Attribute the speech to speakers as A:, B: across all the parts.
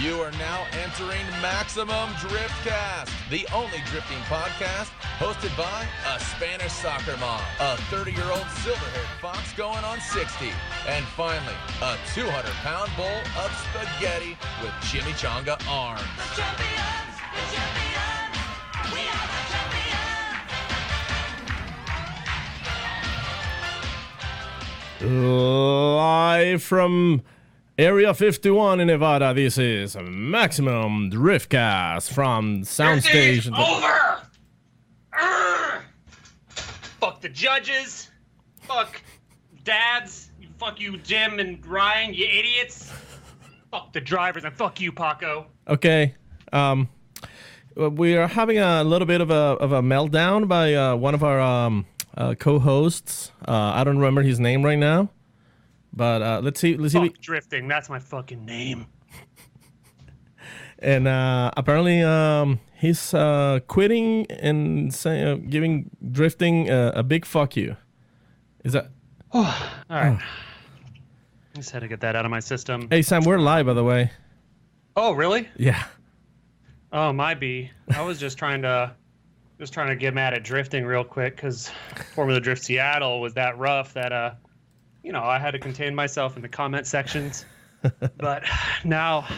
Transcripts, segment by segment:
A: You are now entering Maximum Driftcast, the only drifting podcast hosted by a Spanish soccer mom, a 30-year-old silver-haired fox going on 60, and finally, a 200-pound bowl of spaghetti with chimichanga arms.
B: The champions, we are the champions.
C: Live from Area 51 in Nevada, this is Maximum Driftcast from Soundstage.
D: Over! Fuck the judges. Fuck dads. Fuck you, Jim and Ryan, you idiots. Fuck the drivers, and fuck you, Paco.
C: Okay. We are having a little bit of a meltdown by one of our co-hosts. I don't remember his name right now. But let's see.
D: Fuck drifting. That's my fucking name.
C: And apparently, he's quitting and giving drifting a big fuck you. Is that?
D: All right. Just had to get that out of my system.
C: Hey Sam, we're live, by the way.
D: Oh, really?
C: Yeah.
D: Oh, my B. I was just trying to get mad at drifting real quick because Formula Drift Seattle was that rough that I had to contain myself in the comment sections. But now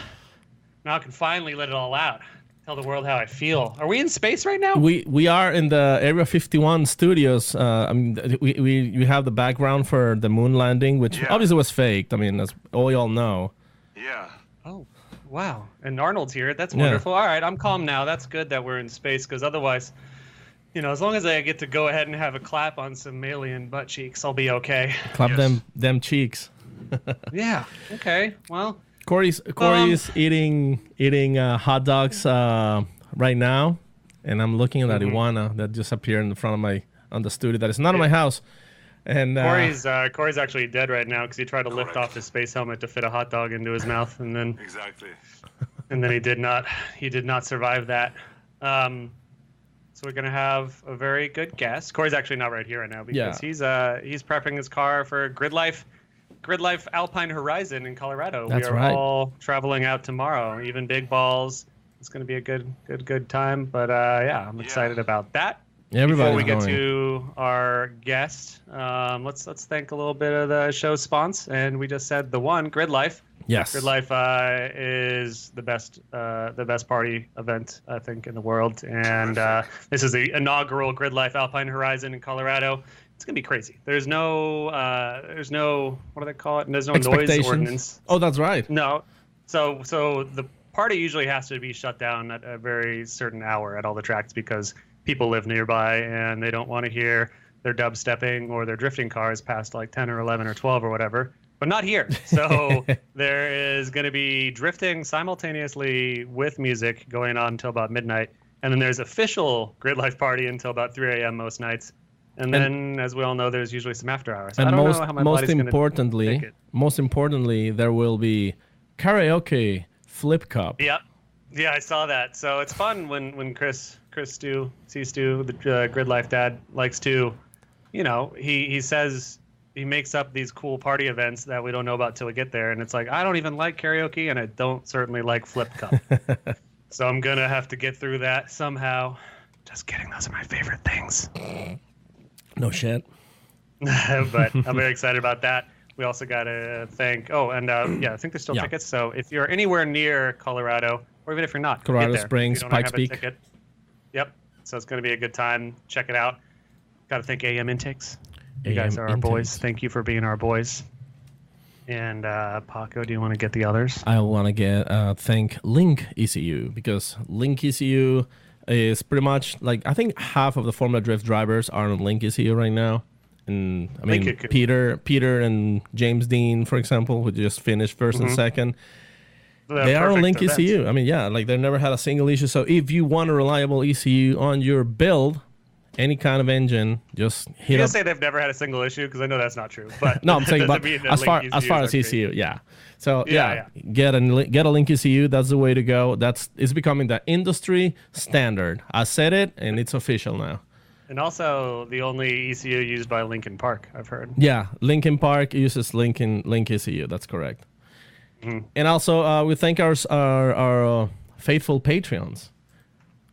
D: I can finally let it all out. Tell the world how I feel. Are we in space right now?
C: We are in the Area 51 studios. We have the background for the moon landing, which obviously was faked. I mean, as we all know.
E: Yeah.
D: Oh, wow. And Arnold's here. That's wonderful. All right, I'm calm now. That's good that we're in space because otherwise, as long as I get to go ahead and have a clap on some alien butt cheeks, I'll be okay.
C: Clap them cheeks.
D: Yeah. Okay. Well,
C: Corey's eating hot dogs right now, and I'm looking at that iguana that just appeared in front of on the studio. That is not in my house. And
D: Corey's actually dead right now because he tried to lift off his space helmet to fit a hot dog into his mouth, and then he did not survive that. So we're gonna have a very good guest. Corey's actually not right here right now because he's prepping his car for Grid Life Alpine Horizon in Colorado.
C: That's
D: we are
C: right.
D: all traveling out tomorrow. Even big balls. It's gonna be a good time. But I'm excited about that.
C: Everybody's
D: Before we get
C: going.
D: to our guest, let's thank a little bit of the show sponsor. And we just said the one Grid Life.
C: Yes.
D: Grid Life is the best party event I think in the world, and this is the inaugural Grid Life Alpine Horizon in Colorado. It's gonna be crazy. There's no what do they call it? There's no noise ordinance.
C: Oh, that's right.
D: No, so the party usually has to be shut down at a very certain hour at all the tracks because people live nearby and they don't want to hear their dubstepping or their drifting cars past like 10 or 11 or 12 or whatever. But not here. So there is going to be drifting simultaneously with music going on until about midnight. And then there's official Grid Life party until about 3 a.m. most nights. And then, as we all know, there's usually some after hours.
C: And
D: I don't know how my body's going to take it.
C: Most importantly, there will be karaoke flip cup.
D: Yep. Yeah, I saw that. So it's fun when Chris Stu, the Grid Life dad, likes to, he says... He makes up these cool party events that we don't know about till we get there. And it's like, I don't even like karaoke, and I don't certainly like Flip Cup. So I'm going to have to get through that somehow. Just kidding. Those are my favorite things.
C: No shit.
D: But I'm very excited about that. We also got to thank... I think there's still tickets. So if you're anywhere near Colorado, or even if you're not,
C: Colorado
D: get there.
C: Springs,
D: If you don't
C: Pikes
D: have a
C: Peak.
D: ticket. Yep. So it's going to be a good time. Check it out. Got to thank AM Intakes. You guys are our boys. Thank you for being our boys. And Paco, do you want to get the others?
C: I want to thank Link ECU because Link ECU is pretty much like I think half of the Formula Drift drivers are on Link ECU right now. And I mean Peter and James Dean, for example, who just finished first and second. They are on Link ECU. I mean, they never had a single issue. So if you want a reliable ECU on your build, any kind of engine, just hit
D: You
C: up.
D: can say they've never had a single issue because I know that's not true. But
C: No, I'm saying, but
D: mean that
C: as far
D: Link
C: as
D: ECUs are
C: ECU,
D: great.
C: yeah. So
D: Yeah.
C: get a Link ECU. That's the way to go. It's becoming the industry standard. I said it, and it's official now.
D: And also the only ECU used by Lincoln Park, I've heard.
C: Yeah, Lincoln Park uses Link ECU. That's correct. And also, we thank our faithful Patreons.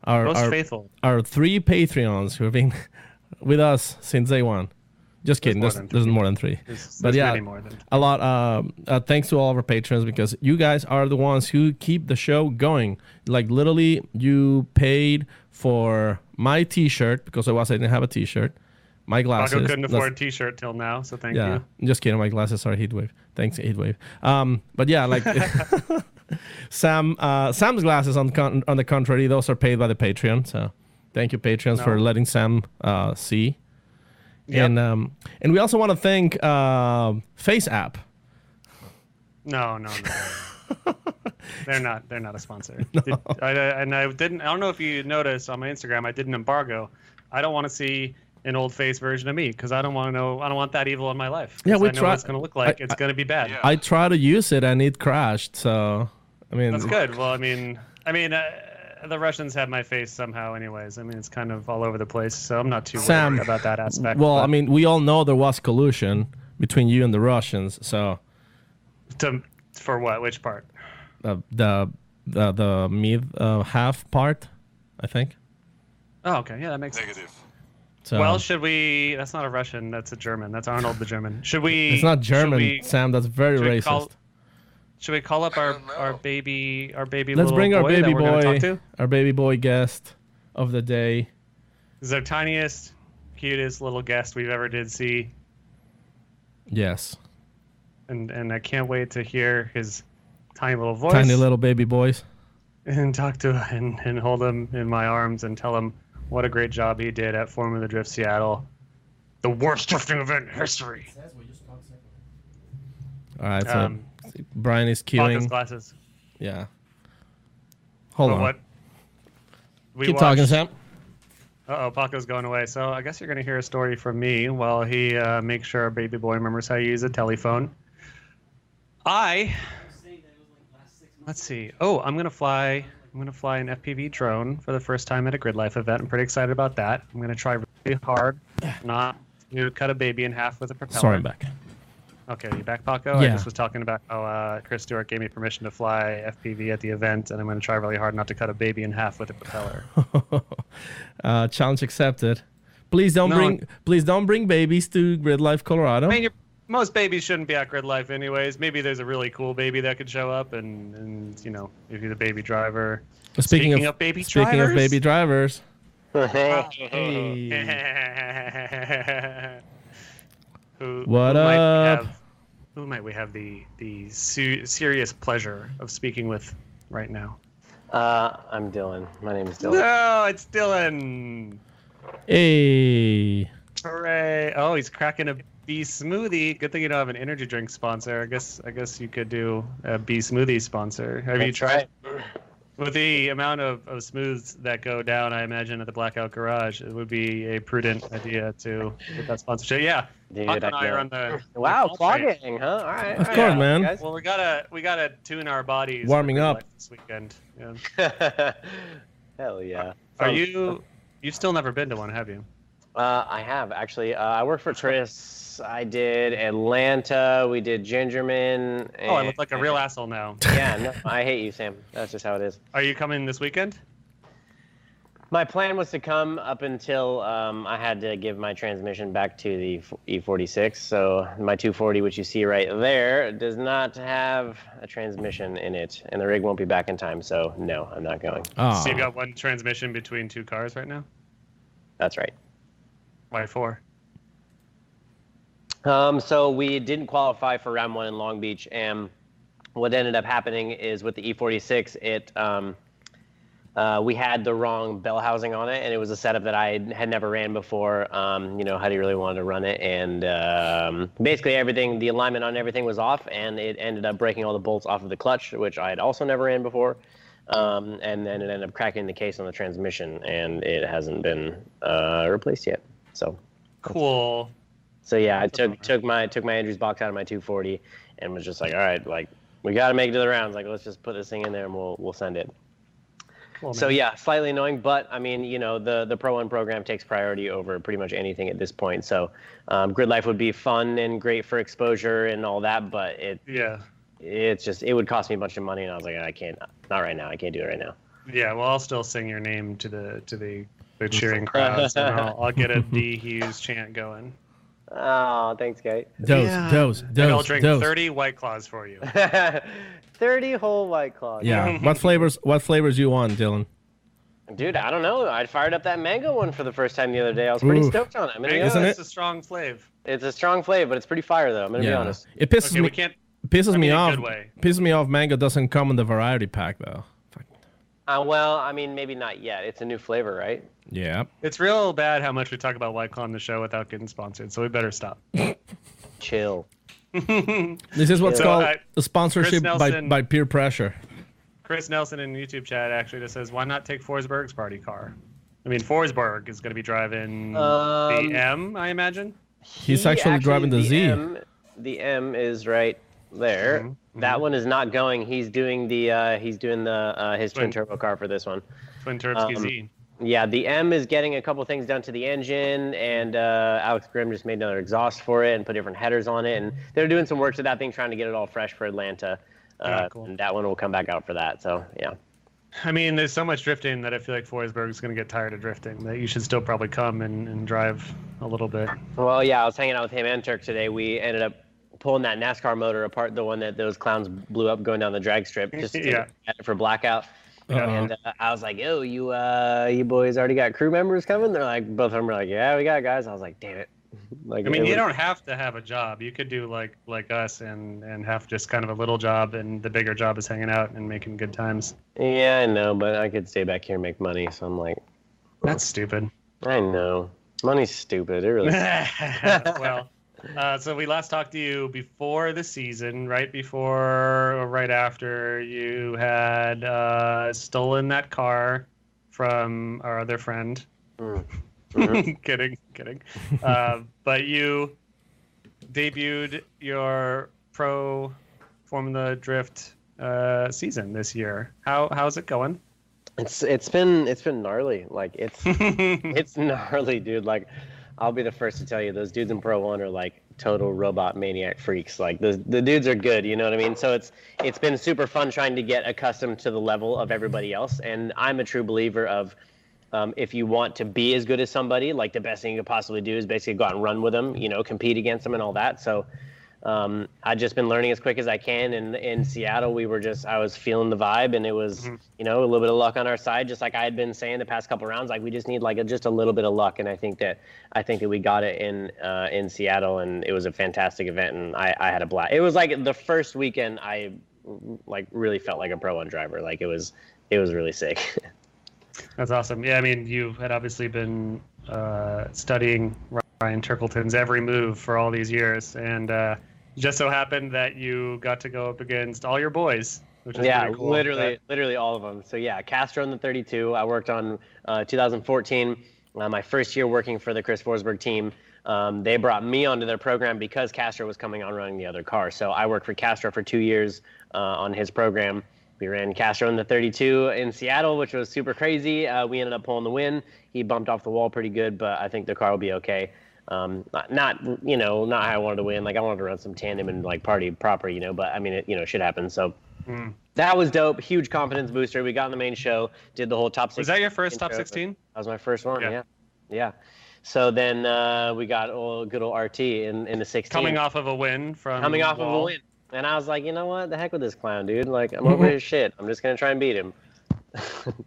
D: Most faithful.
C: Our 3 Patreons who have been with us since day one. Just kidding. There's more than 3. But yeah, a lot. Thanks to all of our patrons, because you guys are the ones who keep the show going. Like, literally, you paid for my T-shirt because I didn't have a T-shirt. My glasses.
D: Paco couldn't afford a T-shirt till now, so thank you.
C: Just kidding. My glasses are Heatwave. Thanks, Heatwave. But yeah, like Sam's glasses, on the contrary, those are paid by the Patreon. So thank you, Patreons, for letting Sam see. Yep. And we also want to thank Face App.
D: No. They're not a sponsor. No. I don't know if you noticed on my Instagram, I did an embargo. I don't want to see an old face version of me because I don't want that evil in my life. Yeah, I know what it's going to look like. It's going to be bad.
C: I tried to use it and it crashed. So I mean,
D: that's good. Well, I mean, the Russians have my face somehow anyways. I mean, it's kind of all over the place, so I'm not too worried about that aspect.
C: Well, I mean, we all know there was collusion between you and the Russians, so...
D: For what? Which part?
C: The mid half part, I think.
D: Oh, okay. Yeah, that makes sense.
C: So,
D: well, should we... That's not a Russian, that's a German. That's Arnold the German. Should we...
C: It's not German, Sam. That's very racist.
D: Should we call up our baby
C: Let's bring our baby boy, our baby boy guest of the day.
D: This is our tiniest, cutest little guest we've ever did see.
C: Yes.
D: And I can't wait to hear his tiny little voice.
C: Tiny little baby boys.
D: And talk to him and hold him in my arms and tell him what a great job he did at Formula Drift Seattle. The worst drifting event in history.
C: All right, so Brian is queuing.
D: Paco's glasses.
C: Yeah. Hold on.
D: What?
C: Keep talking, Sam.
D: Paco's going away. So I guess you're going to hear a story from me while he makes sure our baby boy remembers how to use a telephone. Let's see. Oh, I'm going to fly an FPV drone for the first time at a Grid Life event. I'm pretty excited about that. I'm going to try really hard not to cut a baby in half with a propeller.
C: Sorry, I'm back.
D: Okay, you back, Paco?
C: Yeah.
D: I just was talking about how Chris Stewart gave me permission to fly FPV at the event, and I'm going to try really hard not to cut a baby in half with a propeller.
C: Challenge accepted. Please don't bring babies to Grid Life, Colorado.
D: I mean, most babies shouldn't be at Grid Life anyways. Maybe there's a really cool baby that could show up, and you know, if you're the baby driver.
C: Speaking of baby drivers. What up?
D: Who might we have the serious pleasure of speaking with right now?
E: I'm Dylan. My name is Dylan.
D: No, it's Dylan.
C: Hey.
D: Hooray! Oh, he's cracking a bee smoothie. Good thing you don't have an energy drink sponsor. I guess you could do a bee smoothie sponsor. Have you tried? Right. With the amount of smooths that go down, I imagine, at the Blackout Garage, it would be a prudent idea to get that sponsorship. Yeah.
E: Dude, I are on the clogging, huh? All right.
C: Of course, man.
D: Guys. Well, we gotta tune our bodies.
C: Warming up
D: this weekend. Yeah.
E: Hell yeah.
D: You've still never been to one, have you?
E: I have actually. I worked for Chris. I did Atlanta. We did Gingerman.
D: I look like a real asshole now.
E: Yeah, no, I hate you, Sam. That's just how it is.
D: Are you coming this weekend?
E: My plan was to come up until I had to give my transmission back to the E46. So my 240, which you see right there, does not have a transmission in it, and the rig won't be back in time. So no, I'm not going.
C: Oh.
D: So you got one transmission between two cars right now?
E: That's right.
D: Why 4?
E: So we didn't qualify for round 1 in Long Beach, and what ended up happening is with the E46, we had the wrong bell housing on it, and it was a setup that I had never ran before. Huddy really wanted to run it, and basically everything, the alignment on everything was off, and it ended up breaking all the bolts off of the clutch, which I had also never ran before. And then it ended up cracking the case on the transmission, and it hasn't been replaced yet. So
D: cool.
E: So yeah, I took my Andrews box out of my 240 and was just like, all right, like we got to make it to the rounds. Like let's just put this thing in there and we'll send it. Cool, so yeah, slightly annoying, but I mean, you know, the Pro 1 program takes priority over pretty much anything at this point. So Grid Life would be fun and great for exposure and all that, but it would cost me a bunch of money, and I was like, I can't, not right now. I can't do it right now.
D: Yeah, well, I'll still sing your name to the cheering crowds, and I'll get a D Hughes chant going.
E: Oh, thanks, guy.
C: Dose.
D: And I'll drink 30 White Claws for you.
E: 30 whole White Claws.
C: Yeah. What flavors you want, Dylan?
E: Dude, I don't know. I fired up that mango one for the first time the other day. I was pretty stoked on it.
D: Mango, it's a strong flavor.
E: It's a strong flavor, but it's pretty fire though. I'm gonna be honest.
C: It pisses me off. Pisses me off. Mango doesn't come in the variety pack though.
E: Well, I mean, maybe not yet. It's a new flavor, right?
C: Yeah.
D: It's real bad how much we talk about White Claw on the show without getting sponsored, so we better stop.
E: Chill.
C: This is what's called a sponsorship by peer pressure.
D: Chris Nelson in YouTube chat actually just says, why not take Forsberg's party car? I mean, Forsberg is going to be driving the M, I imagine.
C: He's actually driving the Z.
E: The M is right there. Mm-hmm. That one is not going. He's doing his twin turbo car for this one.
D: Twin Turbsky Z.
E: Yeah, the M is getting a couple things done to the engine, and Alex Grimm just made another exhaust for it and put different headers on it, and they're doing some work to that thing, trying to get it all fresh for Atlanta. Cool. And that one will come back out for that. So yeah.
D: I mean, there's so much drifting that I feel like Forsberg's going to get tired of drifting. That you should still probably come and drive a little bit.
E: Well, yeah, I was hanging out with him and Tuerck today. We ended up pulling that NASCAR motor apart, the one that those clowns blew up going down the drag strip, just to get it for blackout. And I was like, "Yo, you boys already got crew members coming?" They're like, both of them were like, "Yeah, we got guys." I was like, "Damn it!" Like,
D: I mean, you don't have to have a job. You could do like us and have just kind of a little job, and the bigger job is hanging out and making good times.
E: Yeah, I know, but I could stay back here and make money. So I'm like,
D: that's stupid.
E: I know, money's stupid. It really.
D: Well, so we last talked to you before the season, right before or right after you had stolen that car from our other friend. Kidding. But you debuted your pro Formula Drift season this year. How's it going?
E: It's been gnarly. Like it's gnarly, dude. Like I'll be the first to tell you, those dudes in Pro 1 are like total robot maniac freaks. Like the dudes are good, you know what I mean? So it's been super fun trying to get accustomed to the level of everybody else. And I'm a true believer of if you want to be as good as somebody, like the best thing you could possibly do is basically go out and run with them, you know, compete against them and all that. So I've just been learning as quick as I can. And in Seattle, I was feeling the vibe, and it was, you know, a little bit of luck on our side, just like I had been saying the past couple rounds. Like we just need just a little bit of luck, and I think that we got it in Seattle, and it was a fantastic event, and I had a blast. It was like the first weekend I like really felt like a Pro 1 driver. Like it was really sick.
D: That's awesome. Yeah, I mean, you had obviously been studying Ryan Tuerck's every move for all these years, and just so happened that you got to go up against all your boys, which is pretty cool.
E: literally all of them. So yeah, Castro in the 32. I worked on 2014, my first year working for the Chris Forsberg team. They brought me onto their program because Castro was coming on running the other car. So I worked for Castro for 2 years on his program. We ran Castro in the 32 in Seattle, which was super crazy. We ended up pulling the win. He bumped off the wall pretty good, but I think the car will be okay. Not how I wanted to win. Like I wanted to run some tandem and like party proper, you know, but I mean, shit happens. So that was dope. Huge confidence booster. We got on the main show, did the whole top 16.
D: Was that your first top 16?
E: That was my first one. Yeah. So then we got good old RT in the 16.
D: Coming off of a win.
E: And I was like, you know what? The heck with this clown, dude. Like, I'm over his shit. I'm just going to try and beat him.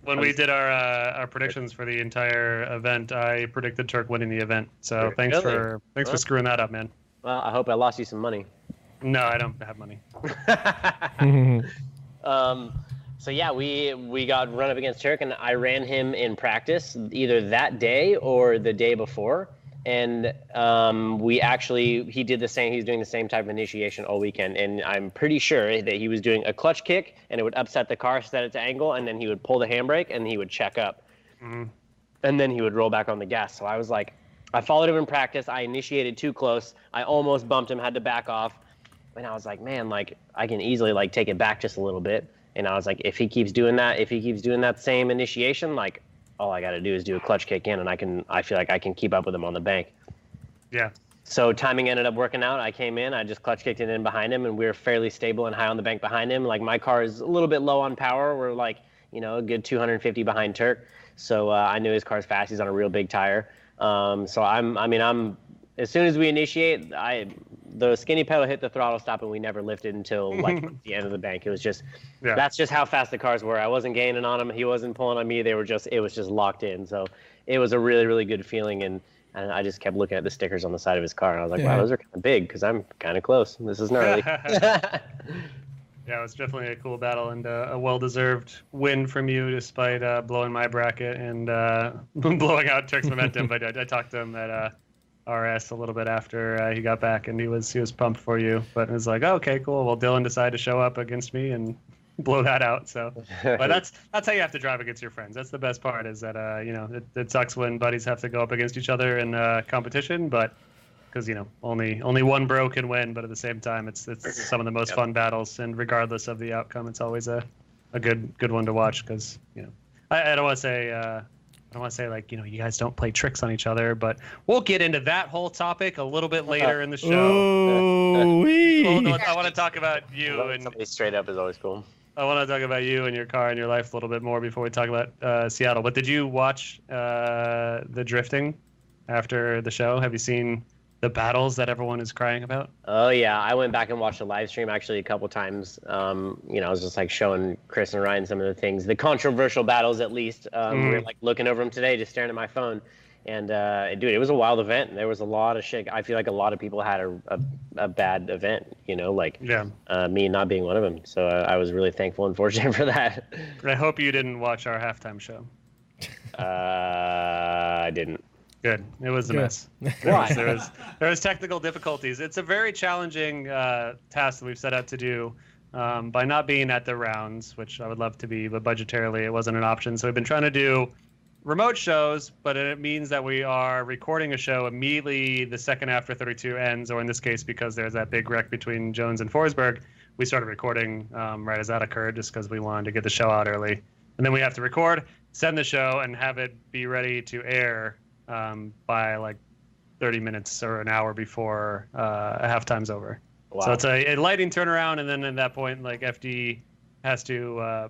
D: When we did our predictions for the entire event, I predicted Tuerck winning the event. So thanks for screwing that up, man.
E: Well, I hope I lost you some money.
D: No, I don't have money.
E: So yeah, we got run up against Tuerck, and I ran him in practice either that day or the day before. And he did the same. He's doing the same type of initiation all weekend. And I'm pretty sure that he was doing a clutch kick, and it would upset the car, set it to angle, and then he would pull the handbrake, and he would check up. And then he would roll back on the gas. So I was like, I followed him in practice. I initiated too close. I almost bumped him, had to back off. And I was like, man, like I can easily like take it back just a little bit. And I was like, if he keeps doing that same initiation, like, all I got to do is do a clutch kick in, and I feel like I can keep up with him on the bank.
D: Yeah.
E: So timing ended up working out. I came in, I just clutch kicked it in behind him, and we were fairly stable and high on the bank behind him. Like my car is a little bit low on power. We're like, a good 250 behind Tuerck. So I knew his car's fast. He's on a real big tire. So I'm as soon as we initiate, the skinny pedal hit the throttle stop, and we never lifted until like the end of the bank. It was just, that's just how fast the cars were. I wasn't gaining on him. He wasn't pulling on me. It was just locked in. So it was a really, really good feeling. And I just kept looking at the stickers on the side of his car, and I was like, wow, those are kind of big because I'm kind of close. This is gnarly.
D: Yeah, it was definitely a cool battle and a well-deserved win from you, despite blowing my bracket and blowing out Tuerck's momentum. But I talked to him at RS a little bit after he got back, and he was pumped for you. But it was like, oh, okay, cool. Well, Dylan decided to show up against me and blow that out. So, but that's how you have to drive against your friends. That's the best part. Is that it sucks when buddies have to go up against each other in competition, but because only one bro can win. But at the same time, it's some of the most fun battles, and regardless of the outcome, it's always a good one to watch. Because I don't want to say. I don't want to say like, you guys don't play tricks on each other, but we'll get into that whole topic a little bit later in the show. I want to talk about you. And
E: somebody straight up is always cool.
D: I want to talk about you and your car and your life a little bit more before we talk about Seattle. But did you watch the drifting after the show? Have you seen the battles that everyone is crying about?
E: Oh yeah, I went back and watched the live stream actually a couple times. I was just like showing Chris and Ryan some of the things, the controversial battles at least. We were like looking over them today, just staring at my phone. And dude, it was a wild event. There was a lot of shit. I feel like a lot of people had a bad event. Me not being one of them. So I was really thankful and fortunate for that.
D: I hope you didn't watch our halftime show.
E: I didn't.
D: Good. It was a mess. There was technical difficulties. It's a very challenging task that we've set out to do by not being at the rounds, which I would love to be, but budgetarily it wasn't an option. So we've been trying to do remote shows, but it means that we are recording a show immediately the second after 32 ends, or in this case, because there's that big wreck between Jones and Forsberg, we started recording right as that occurred, just because we wanted to get the show out early. And then we have to record, send the show, and have it be ready to air by like 30 minutes or an hour before halftime's over. Wow. So it's a lightning turnaround, and then at that point, like FD has to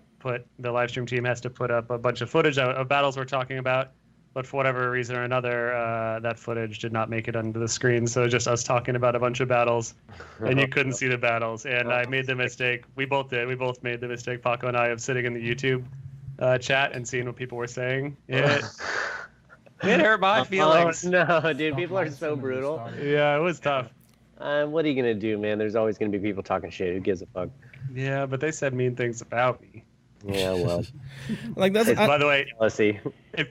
D: the live stream team has to put up a bunch of footage of battles we're talking about, but for whatever reason or another, that footage did not make it onto the screen. So just us talking about a bunch of battles, and you couldn't see the battles. And I made the mistake. We both did. We both made the mistake, Paco and I, of sitting in the YouTube chat and seeing what people were saying. It hurt my feelings.
E: Oh, no, dude. People are so brutal.
D: Yeah, it was tough.
E: What are you going to do, man? There's always going to be people talking shit. Who gives a fuck?
D: Yeah, but they said mean things about me.
E: Yeah, well.
C: Like that's.
D: By the way,
E: let's see.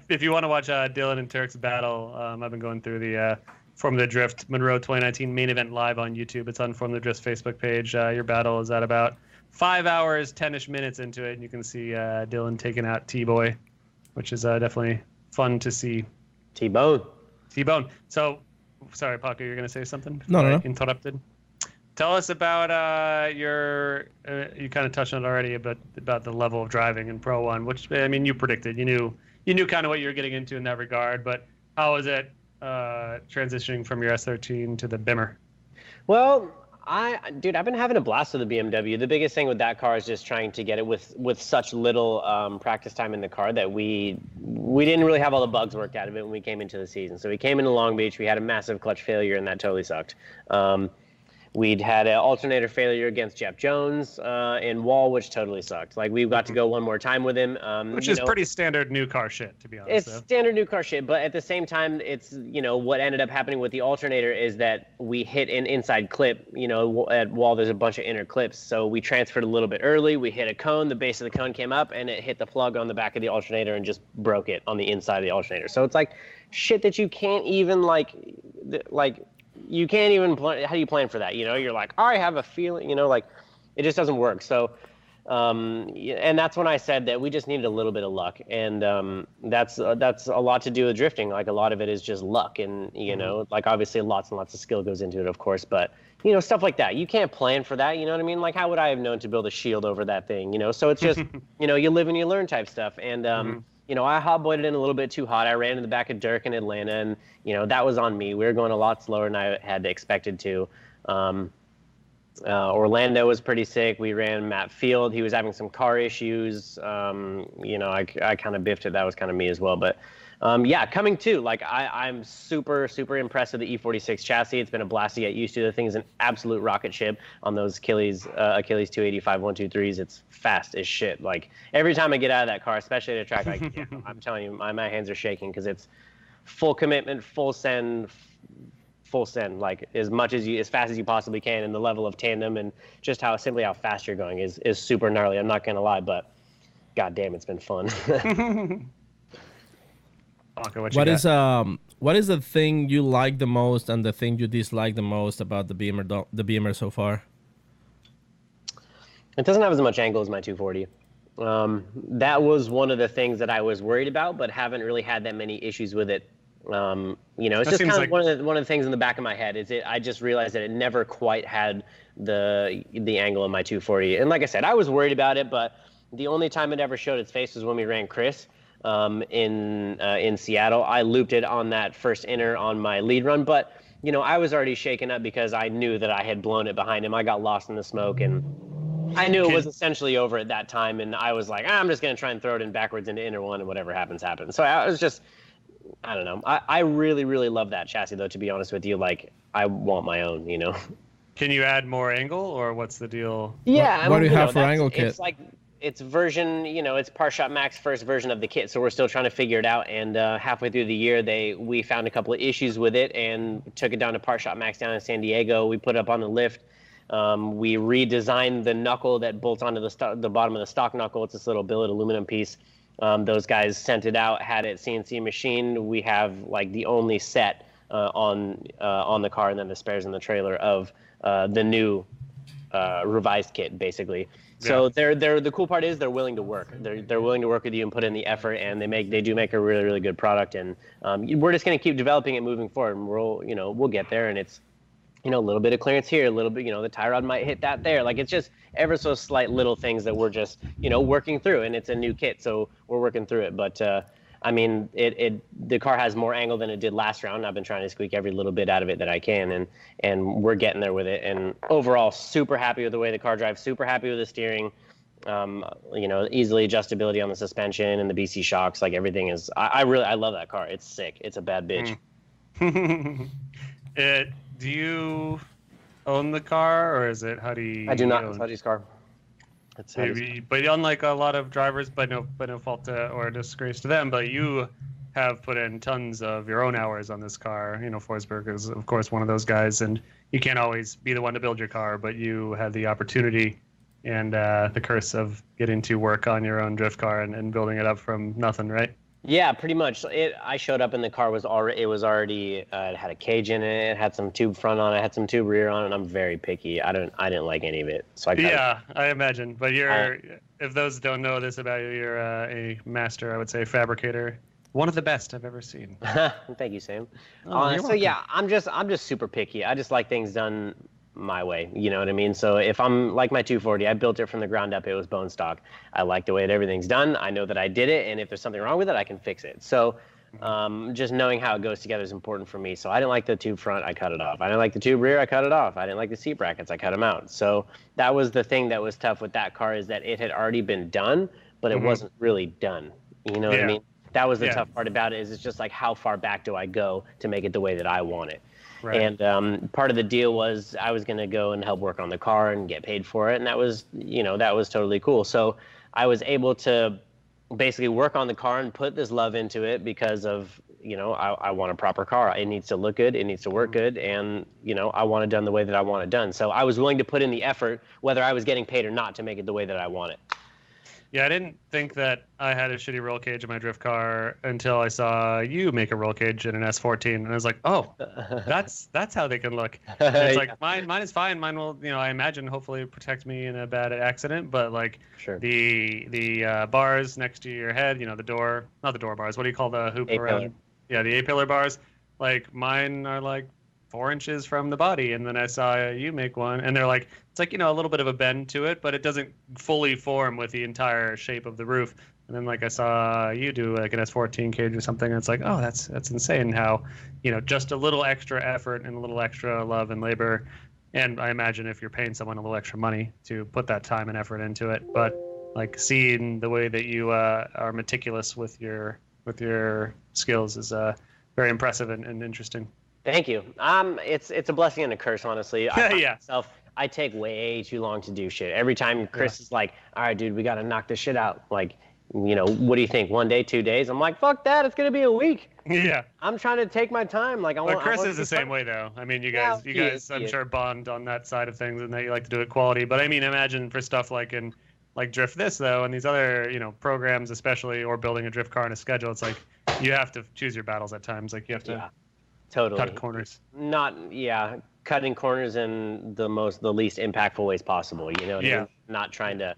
D: If you want to watch Dylan and Tuerck's battle, I've been going through the Formula Drift Monroe 2019 main event live on YouTube. It's on Formula Drift's Facebook page. Your battle is at about 5 hours, 10-ish minutes into it, and you can see Dylan taking out T-Boy, which is definitely fun to see.
E: T-Bone.
D: So, sorry, Paco, you're going to say something?
C: No.
D: Interrupted. Tell us about you kind of touched on it already, but about the level of driving in Pro 1, which, I mean, you predicted. You knew kind of what you were getting into in that regard, but how was it transitioning from your S13 to the Bimmer?
E: Well, I've been having a blast with the BMW. The biggest thing with that car is just trying to get it with such little practice time in the car that we didn't really have all the bugs worked out of it when we came into the season. So we came into Long Beach, we had a massive clutch failure, and that totally sucked. We'd had an alternator failure against Jeff Jones in Wall, which totally sucked. Like, we got to go one more time with him.
D: Which is pretty standard new car shit, to be honest.
E: It's standard new car shit, but at the same time, it's, what ended up happening with the alternator is that we hit an inside clip. At Wall, there's a bunch of inner clips, so we transferred a little bit early. We hit a cone, the base of the cone came up, and it hit the plug on the back of the alternator and just broke it on the inside of the alternator. So it's like shit that you can't even, you can't even plan. How do you plan for that? You're like, I have a feeling, it just doesn't work. So, and that's when I said that we just needed a little bit of luck. And that's a lot to do with drifting. Like, a lot of it is just luck. And, like, obviously lots and lots of skill goes into it, of course. But, stuff like that. You can't plan for that. You know what I mean? Like, how would I have known to build a shield over that thing? So it's just, you live and you learn type stuff. And I hotboyed it in a little bit too hot. I ran in the back of Dirk in Atlanta, and that was on me. We were going a lot slower than I had expected to. Orlando was pretty sick. We ran Matt Field. He was having some car issues. I kind of biffed it. That was kind of me as well. But coming too. Like I'm super, super impressed with the E46 chassis. It's been a blast to get used to. The thing is an absolute rocket ship on those Achilles 285 123s. It's fast as shit. Like every time I get out of that car, especially at a track like I'm telling you, my hands are shaking because it's full commitment, full send, like as fast as you possibly can, and the level of tandem and just how fast you're going is super gnarly. I'm not gonna lie, but god damn, it's been fun.
C: What is the thing you like the most and the thing you dislike the most about the Beamer so far?
E: It doesn't have as much angle as my 240. That was one of the things that I was worried about, but haven't really had that many issues with it. It's just kind of one of the things in the back of my head. I just realized that it never quite had the angle of my 240. And like I said, I was worried about it, but the only time it ever showed its face was when we ran Chris in Seattle. I looped it on that first inner on my lead run, but I was already shaken up because I knew that I had blown it behind him. I got lost in the smoke, and I knew it was essentially over at that time, and I was like, I'm just going to try and throw it in backwards into inner one, and whatever happens, happens. So I was just, I don't know. I really, really love that chassis, though, to be honest with you. Like, I want my own,
D: Can you add more angle, or what's the deal?
E: Yeah.
C: What do you have for angle kit?
E: It's like, it's version, it's Parshot Mac's first version of the kit, so we're still trying to figure it out. And halfway through the year, we found a couple of issues with it and took it down to Parshot Mac's down in San Diego. We put it up on the lift. We redesigned the knuckle that bolts onto the bottom of the stock knuckle. It's this little billet aluminum piece. Those guys sent it out, had it CNC machined. We have like the only set on the car, and then the spares in the trailer of the new revised kit, basically. So they're the cool part is they're willing to work. They're willing to work with you and put in the effort, and they do make a really, really good product. And we're just going to keep developing it moving forward. And we'll get there. And it's a little bit of clearance here, a little bit, the tie rod might hit that there. Like it's just ever so slight little things that we're just working through. And it's a new kit, so we're working through it. But the car has more angle than it did last round. I've been trying to squeak every little bit out of it that I can, and we're getting there with it. And overall, super happy with the way the car drives, super happy with the steering, easily adjustability on the suspension and the BC shocks. Like everything is, I love that car. It's sick. It's a bad bitch.
D: Do you own the car, or is it Huddy?
E: I do not. It's Huddy's car.
D: But unlike a lot of drivers, by no fault or disgrace to them, but you have put in tons of your own hours on this car. Forsberg is of course one of those guys, and you can't always be the one to build your car, but you had the opportunity and the curse of getting to work on your own drift car and building it up from nothing, right?
E: Yeah, pretty much. I showed up and the car was already it had a cage in it. It had some tube front on it. It had some tube rear on it. And I'm very picky. I didn't like any of it. So
D: I imagine. But if those don't know this about you, you're a master, I would say, fabricator. One of the best I've ever seen.
E: Thank you, Sam.
D: Welcome.
E: I'm just super picky. I just like things done my way, you know what I mean? So if I'm like my 240, I built it from the ground up. It was bone stock. I like the way that everything's done. I know that I did it, and if there's something wrong with it, I can fix it. So just knowing how it goes together is important for me. So I didn't like the tube front, I cut it off. I didn't like the tube rear, I cut it off. I didn't like the seat brackets, I cut them out. So that was the thing that was tough with that car, is that it had already been done, but it wasn't really done. You know what I mean? That was the tough part about it, is it's just like, how far back do I go to make it the way that I want it? Right. And part of the deal was I was going to go and help work on the car and get paid for it. And that was totally cool. So I was able to basically work on the car and put this love into it because of, I want a proper car. It needs to look good. It needs to work good. And, I want it done the way that I want it done. So I was willing to put in the effort, whether I was getting paid or not, to make it the way that I want it.
D: Yeah, I didn't think that I had a shitty roll cage in my drift car until I saw you make a roll cage in an S14, and I was like, "Oh, that's how they can look." And it's like mine is fine. Mine will, I imagine, hopefully protect me in a bad accident. But like the bars next to your head, the door, not the door bars. What do you call the hoop around? Yeah, the A-pillar bars. Like mine are like 4 inches from the body, and then I saw you make one, and they're like, it's like, a little bit of a bend to it, but it doesn't fully form with the entire shape of the roof. And then like I saw you do like an S14 cage or something, and it's like, oh, that's insane how, just a little extra effort and a little extra love and labor. And I imagine if you're paying someone a little extra money to put that time and effort into it, but like seeing the way that you are meticulous with your skills is very impressive and interesting.
E: Thank you. It's a blessing and a curse, honestly. I take way too long to do shit. Every time Chris is like, all right, dude, we got to knock this shit out. Like, what do you think? 1 day, 2 days? I'm like, fuck that. It's going to be a week.
D: Yeah.
E: I'm trying to take my time. Like,
D: Chris is the same way, though. I mean, you guys, I'm sure bond on that side of things and that you like to do it quality. But I mean, imagine for stuff like Drift This, though, and these other, programs especially, or building a drift car on a schedule, it's like you have to choose your battles at times. Like you have to
E: totally
D: cut corners.
E: Cutting corners in the least impactful ways possible. You know what I mean? Not trying to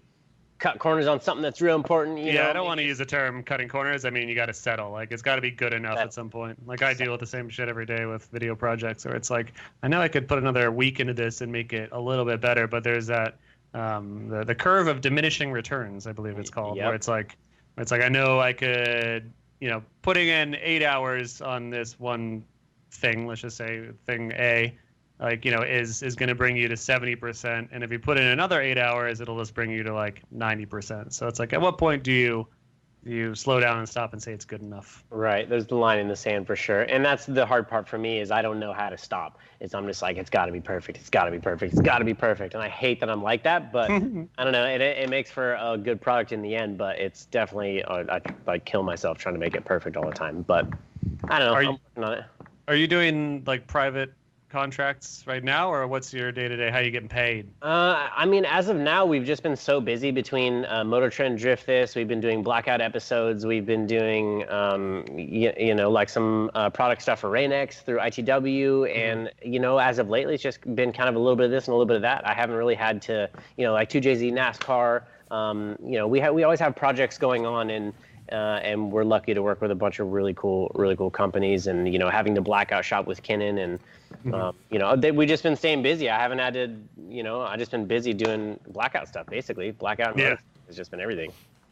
E: cut corners on something that's real important. You know?
D: I don't want to use the term cutting corners. I mean, you got to settle. Like, it's got to be good enough at some point. Like, I deal with the same shit every day with video projects, where it's like, I know I could put another week into this and make it a little bit better, but there's that the curve of diminishing returns, I believe it's called, where it's like I know I could, putting in 8 hours on this one thing, let's just say thing A, is going to bring you to 70%, and if you put in another 8 hours, it'll just bring you to like 90%. So it's like, at what point do you slow down and stop and say it's good enough?
E: Right. There's the line in the sand for sure, and that's the hard part for me is I don't know how to stop. I'm just like, it's got to be perfect. It's got to be perfect. It's got to be perfect, and I hate that I'm like that. But I don't know. It makes for a good product in the end, but it's definitely I kill myself trying to make it perfect all the time. But I don't know. I'm working on it.
D: Are you doing like private contracts right now, or what's your day-to-day? How are you getting paid?
E: I mean, as of now, we've just been so busy between Motor Trend, Drift This. We've been doing blackout episodes. We've been doing, like some product stuff for Rain-X through ITW. And, as of lately, it's just been kind of a little bit of this and a little bit of that. I haven't really had to, like 2JZ NASCAR. We always have projects going on, and we're lucky to work with a bunch of really cool companies, and having the blackout shop with Kinnan, and we just been staying busy. I haven't had to, I just been busy doing blackout stuff, basically. Blackout and it's just been everything.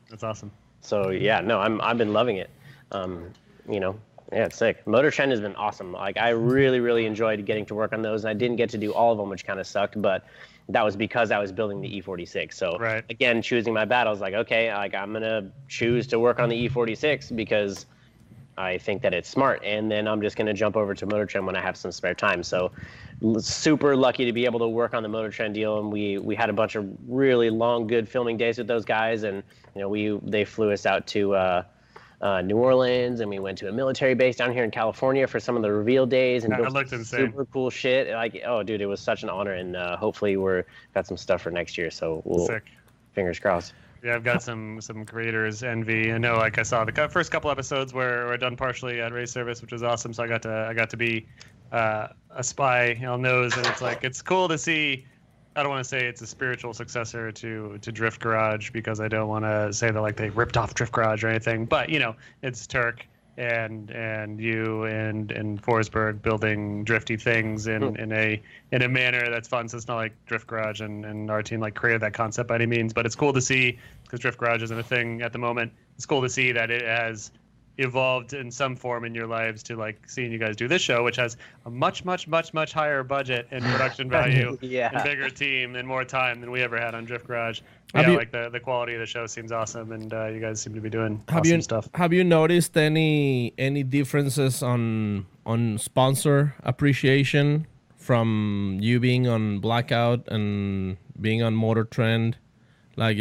D: That's awesome.
E: So I've been loving it. It's sick. Motor Trend has been awesome. Like, I really enjoyed getting to work on those, and I didn't get to do all of them, which kind of sucked, but that was because I was building the E46. So again, choosing my battles, like, okay, like I'm gonna choose to work on the E46 because I think that it's smart, and then I'm just gonna jump over to Motor Trend when I have some spare time. So super lucky to be able to work on the Motor Trend deal, and we had a bunch of really long, good filming days with those guys, and they flew us out to New Orleans, and we went to a military base down here in California for some of the reveal days, and
D: that looked insane. Super
E: cool shit. Like, oh dude, it was such an honor, and hopefully we're got some stuff for next year, so fingers crossed.
D: Yeah, I've got some creators envy. I know, like, I saw the first couple episodes were done partially at Race Service, which was awesome. So I got to be a spy on those, and it's like, it's cool to see. I don't want to say it's a spiritual successor to Drift Garage, because I don't want to say that like they ripped off Drift Garage or anything. But it's Tuerck and you and Forsberg building drifty things in a manner that's fun. So it's not like Drift Garage and our team like created that concept by any means. But it's cool to see, because Drift Garage isn't a thing at the moment. It's cool to see that it has evolved in some form in your lives to like seeing you guys do this show, which has a much higher budget and production value and bigger team and more time than we ever had on Drift Garage. Like the quality of the show seems awesome, and you guys seem to be doing awesome stuff.
C: Have you noticed any differences on sponsor appreciation from you being on Blackout and being on Motor Trend? Like,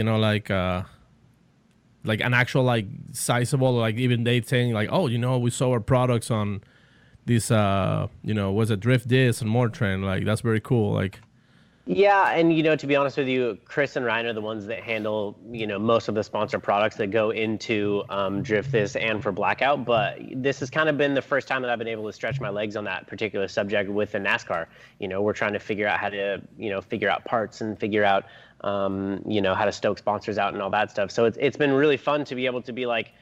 C: like an actual like sizable, like even they saying like, oh, we saw our products on this was it Drift This and More Trend, like that's very cool. Like,
E: yeah, and to be honest with you, Chris and Ryan are the ones that handle most of the sponsor products that go into Drift This and for Blackout. But this has kind of been the first time that I've been able to stretch my legs on that particular subject with the NASCAR. We're trying to figure out how to figure out parts and figure out how to stoke sponsors out and all that stuff. So it's been really fun to be able to be like,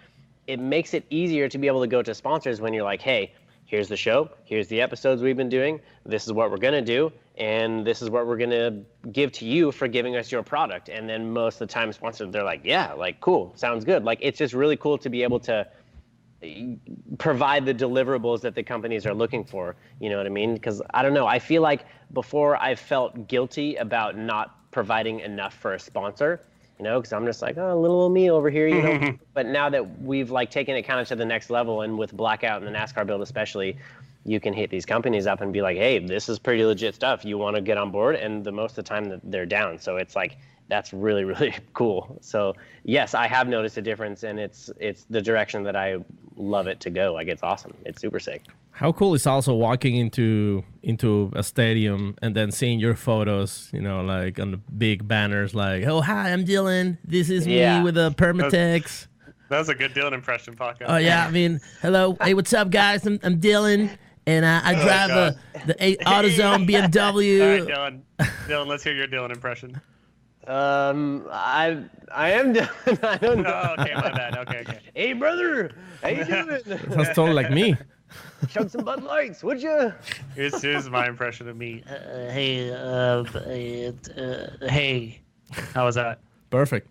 E: it makes it easier to be able to go to sponsors when you're like, hey, here's the show, here's the episodes we've been doing, this is what we're going to do, and this is what we're going to give to you for giving us your product. And then most of the time sponsors, they're like, yeah, like, cool, sounds good. Like, it's just really cool to be able to provide the deliverables that the companies are looking for. You know what I mean? Because I don't know, I feel like before I felt guilty about not providing enough for a sponsor, you know, because I'm just like, oh, little old me over here, you know. But now that we've like taken it kind of to the next level, and with Blackout and the NASCAR build especially, you can hit these companies up and be like, hey, this is pretty legit stuff. You want to get on board? And the most of the time that they're down. So it's like, that's really, really cool. So yes, I have noticed a difference, and it's the direction that I love it to go. Like, it's awesome. It's super sick.
C: How cool is also walking into a stadium and then seeing your photos, you know, like on the big banners, like, oh, hi, I'm Dylan. This is me with a Permatex.
D: That was a good Dylan impression, podcast.
C: Oh, yeah. I mean, hello. Hey, what's up, guys? I'm Dylan, and I drive the AutoZone BMW.
D: All right, Dylan, let's hear your Dylan impression.
E: I am Dylan. I don't know.
D: Oh, okay, my bad. Okay.
E: Hey, brother. How you doing?
C: That's totally like me.
E: Chug some Bud Lights, would you?
D: Here's my impression of me. Hey. How was that?
C: Perfect.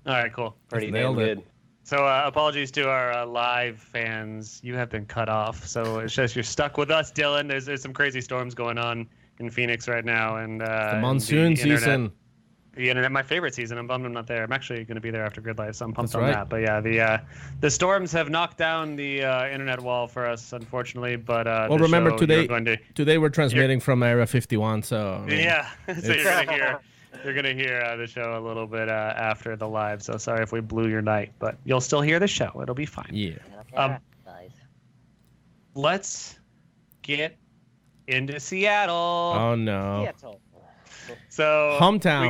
D: All right, cool.
E: Pretty damn good.
D: So apologies to our live fans. You have been cut off. So it's just you're stuck with us, Dylan. There's some crazy storms going on in Phoenix right now, and
C: the monsoon season.
D: The internet, my favorite season. I'm bummed I'm not there. I'm actually going to be there after Grid Life, so I'm pumped on that. But yeah, the storms have knocked down the internet wall for us, unfortunately. But
C: well, remember today we're transmitting from Area 51, so I mean,
D: yeah. So you're gonna hear the show a little bit after the live. So sorry if we blew your night, but you'll still hear the show. It'll be fine.
C: Yeah.
D: Let's get into Seattle.
C: Oh no.
E: Seattle.
D: So
C: hometown.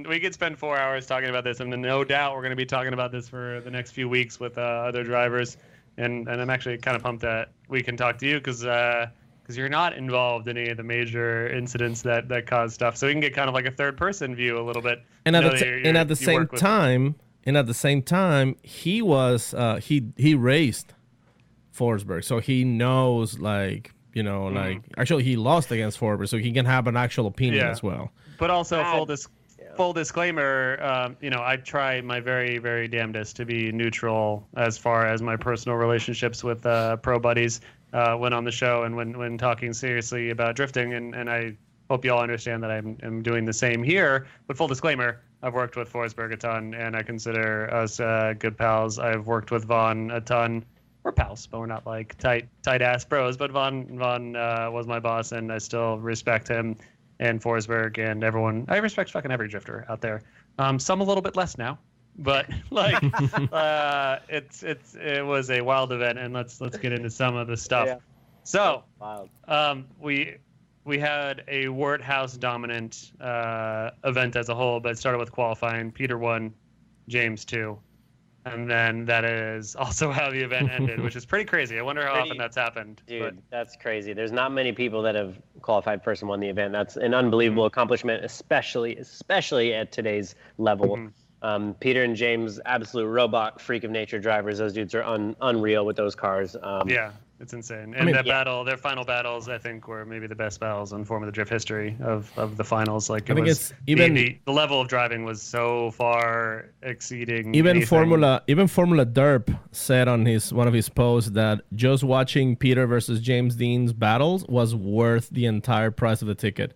D: We could spend 4 hours talking about this, and no doubt we're going to be talking about this for the next few weeks with other drivers. And I'm actually kind of pumped that we can talk to you because you're not involved in any of the major incidents that cause stuff. So we can get kind of like a third person view a little bit.
C: And at the same time, he was he raced Forsberg, so he knows like. You know, like actually he lost against Forsberg, so he can have an actual opinion as well.
D: But also full disclaimer, you know, I try my very, very damnedest to be neutral as far as my personal relationships with pro buddies when on the show and when talking seriously about drifting. And I hope you all understand that I'm doing the same here. But full disclaimer, I've worked with Forsberg a ton, and I consider us good pals. I've worked with Vaughn a ton. We're pals, but we're not like tight ass bros. But Vaughn was my boss, and I still respect him and Forsberg and everyone. I respect fucking every drifter out there. Some a little bit less now, but like it was a wild event, and let's get into some of the stuff. Yeah. So we had a Wirthouse dominant event as a whole, but it started with qualifying. Peter won, James 2. And then that is also how the event ended, which is pretty crazy. I wonder how often that's happened.
E: Dude, that's crazy. There's not many people that have qualified first and won the event. That's an unbelievable accomplishment, especially at today's level. Peter and James, absolute robot, freak of nature drivers. Those dudes are unreal with those cars.
D: Yeah, it's insane. And battle, their final battles, I think, were maybe the best battles in Formula Drift history of the finals. Like it was even the level of driving was so far exceeding
C: even
D: anything.
C: Formula Derp said on one of his posts that just watching Peter versus James Dean's battles was worth the entire price of the ticket.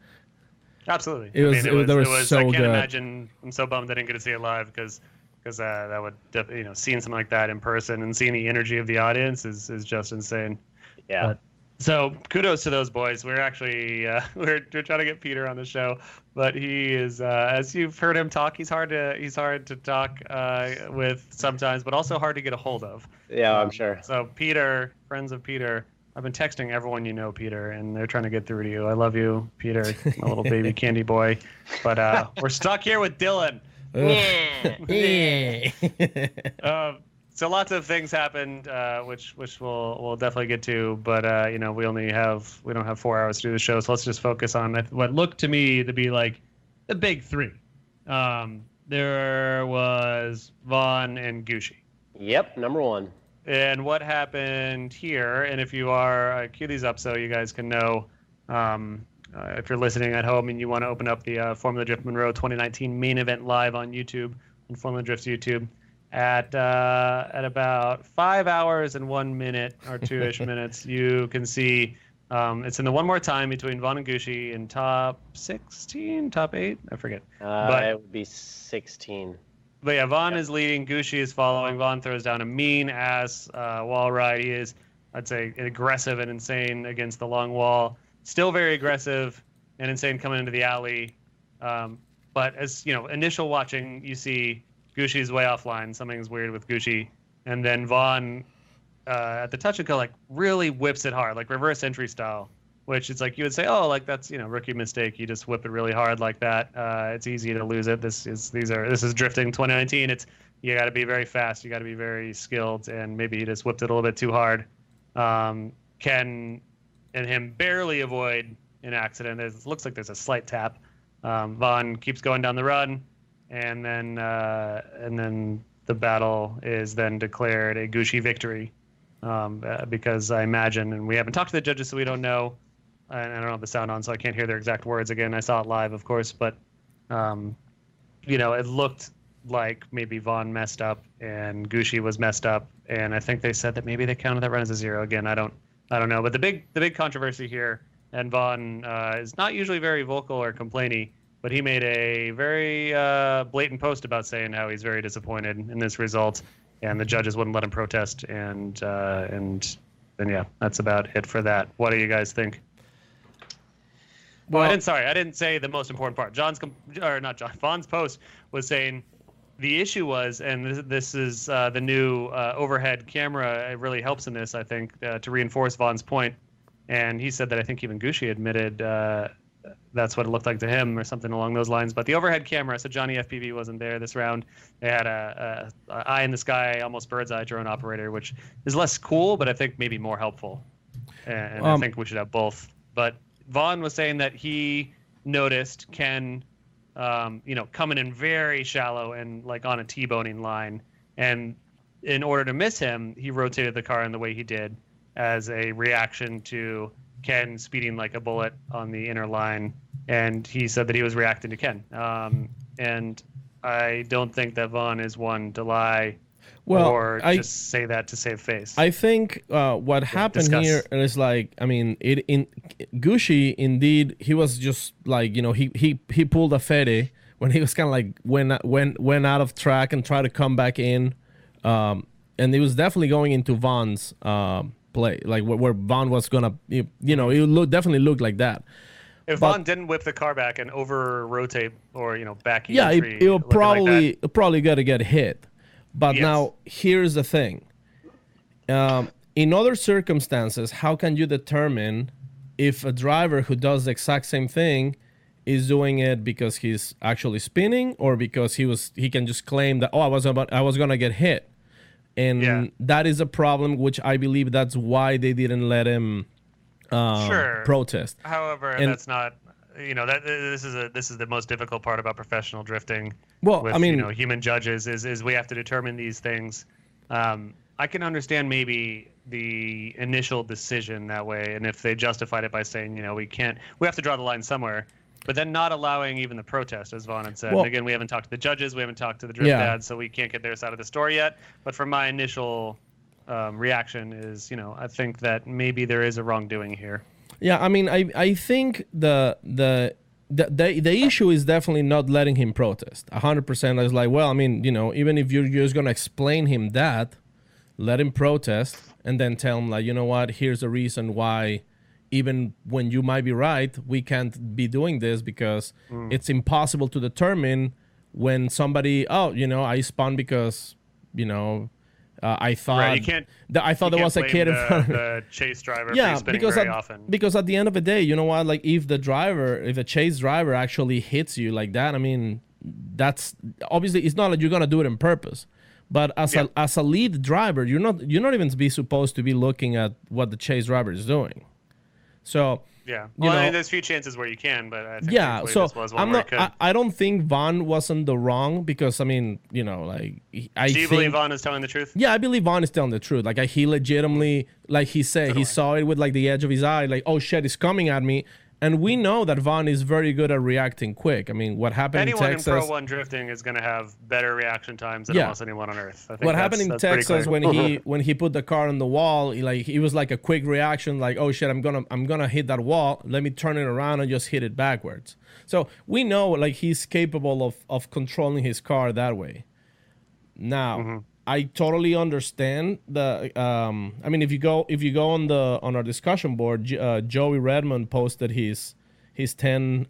D: Absolutely.
C: It was so
D: I can't
C: good.
D: Imagine. I'm so bummed I didn't get to see it live because that would, seeing something like that in person and seeing the energy of the audience is just insane.
E: Yeah.
D: So kudos to those boys. We're actually we're trying to get Peter on the show, but he is as you've heard him talk. He's hard to talk with sometimes, but also hard to get a hold of.
E: Yeah, I'm sure.
D: So Peter, friends of Peter. I've been texting everyone you know, Peter, and they're trying to get through to you. I love you, Peter, my little baby candy boy. But we're stuck here with Dylan. So lots of things happened, which we'll definitely get to. But we don't have 4 hours to do the show, so let's just focus on what looked to me to be like the big three. There was Vaughn and Gucci.
E: Yep, number one.
D: And what happened here, and if you are, cue these up so you guys can know, if you're listening at home and you want to open up the Formula Drift Monroe 2019 main event live on YouTube, on Formula Drift's YouTube, at about 5 hours and 1 minute or 2-ish minutes, you can see it's in the one more time between Vaughn and Gucci in top 16, top 8, I forget.
E: But it would be 16.
D: But yeah, Vaughn is leading, Gucci is following. Vaughn throws down a mean-ass wall ride. He is, I'd say, aggressive and insane against the long wall. Still very aggressive and insane coming into the alley. But as, initial watching, you see Gucci's way offline. Something's weird with Gucci. And then Vaughn, at the touch and go, really whips it hard, like reverse entry style. Which it's like you would say, oh, that's rookie mistake. You just whip it really hard like that. It's easy to lose it. This is drifting 2019. You got to be very fast. You got to be very skilled, and maybe he just whipped it a little bit too hard. Ken and him barely avoid an accident. It looks like there's a slight tap. Vaughn keeps going down the run, and then the battle is then declared a Gucci victory. Because I imagine, and we haven't talked to the judges, so we don't know. And I don't have the sound on, so I can't hear their exact words again. I saw it live, of course, but it looked like maybe Vaughn messed up and Gucci was messed up, and I think they said that maybe they counted that run as a 0. Again, I don't know. But the big controversy here, and Vaughn is not usually very vocal or complainy, but he made a very blatant post about saying how he's very disappointed in this result, and the judges wouldn't let him protest, and then yeah, that's about it for that. What do you guys think? Well, I didn't say the most important part. Vaughn's post was saying the issue was, and this is the new overhead camera. It really helps in this, I think, to reinforce Vaughn's point. And he said that I think even Gucci admitted that's what it looked like to him, or something along those lines. But the overhead camera, so Johnny FPV wasn't there this round. They had a eye in the sky, almost bird's eye drone operator, which is less cool, but I think maybe more helpful. And I think we should have both. But Vaughn was saying that he noticed Ken, coming in very shallow and on a T-boning line. And in order to miss him, he rotated the car in the way he did as a reaction to Ken speeding like a bullet on the inner line. And he said that he was reacting to Ken. And I don't think that Vaughn is one to lie just say that to save face.
C: I think what happened here is Gucci, indeed, he was just he pulled a Fede when he was kind of went out of track and tried to come back in. And he was definitely going into Vaughn's play, where Vaughn was gonna, it definitely looked like that.
D: If Vaughn didn't whip the car back and over rotate or back,
C: it'll probably got to get hit. But yes. Now here's the thing: in other circumstances, how can you determine if a driver who does the exact same thing is doing it because he's actually spinning, or because he can just claim that I was gonna get hit? And that is a problem, which I believe that's why they didn't let him protest.
D: However, that's not, this is the most difficult part about professional drifting.
C: Well,
D: with, human judges is we have to determine these things. I can understand maybe the initial decision that way, and if they justified it by saying, we have to draw the line somewhere. But then not allowing even the protest, as Vaughn had said.
C: Well,
D: and again, we haven't talked to the judges, we haven't talked to the drift dads, so we can't get their side of the story yet. But from my initial reaction is, I think that maybe there is a wrongdoing here.
C: Yeah, I think the issue is definitely not letting him protest. 100%. I was like, well, even if you're just gonna explain him that, let him protest, and then tell him you know what? Here's the reason why. Even when you might be right, we can't be doing this because it's impossible to determine when somebody, I spun because, I thought I thought there was a kid in front of me.
D: The chase driver very often.
C: Because at the end of the day, if the chase driver actually hits you like that, that's obviously, it's not like you're gonna do it on purpose. But as a lead driver, you're not even supposed to be looking at what the chase driver is doing. So
D: Yeah. Well, I mean, there's a few chances where you can, but I think
C: so
D: this was one where it could.
C: I don't think Vaughn wasn't the wrong because, I mean, you know, like,
D: Do you believe Vaughn is telling the truth?
C: Yeah, I believe Vaughn is telling the truth. Like, he legitimately, like he said, he saw it with, like, the edge of his eye, like, oh, shit, it's coming at me. And we know that Vaughn is very good at reacting quick. I mean, what happened in Texas...
D: Anyone in Pro 1 drifting is going to have better reaction times than almost anyone on Earth. I think
C: what happened in Texas when he put the car on the wall, he was like a quick reaction, like, oh shit, I'm gonna hit that wall. Let me turn it around and just hit it backwards. So we know, like, he's capable of controlling his car that way. Now, I totally understand the. I mean, if you go on our discussion board, Joey Redmond posted his 10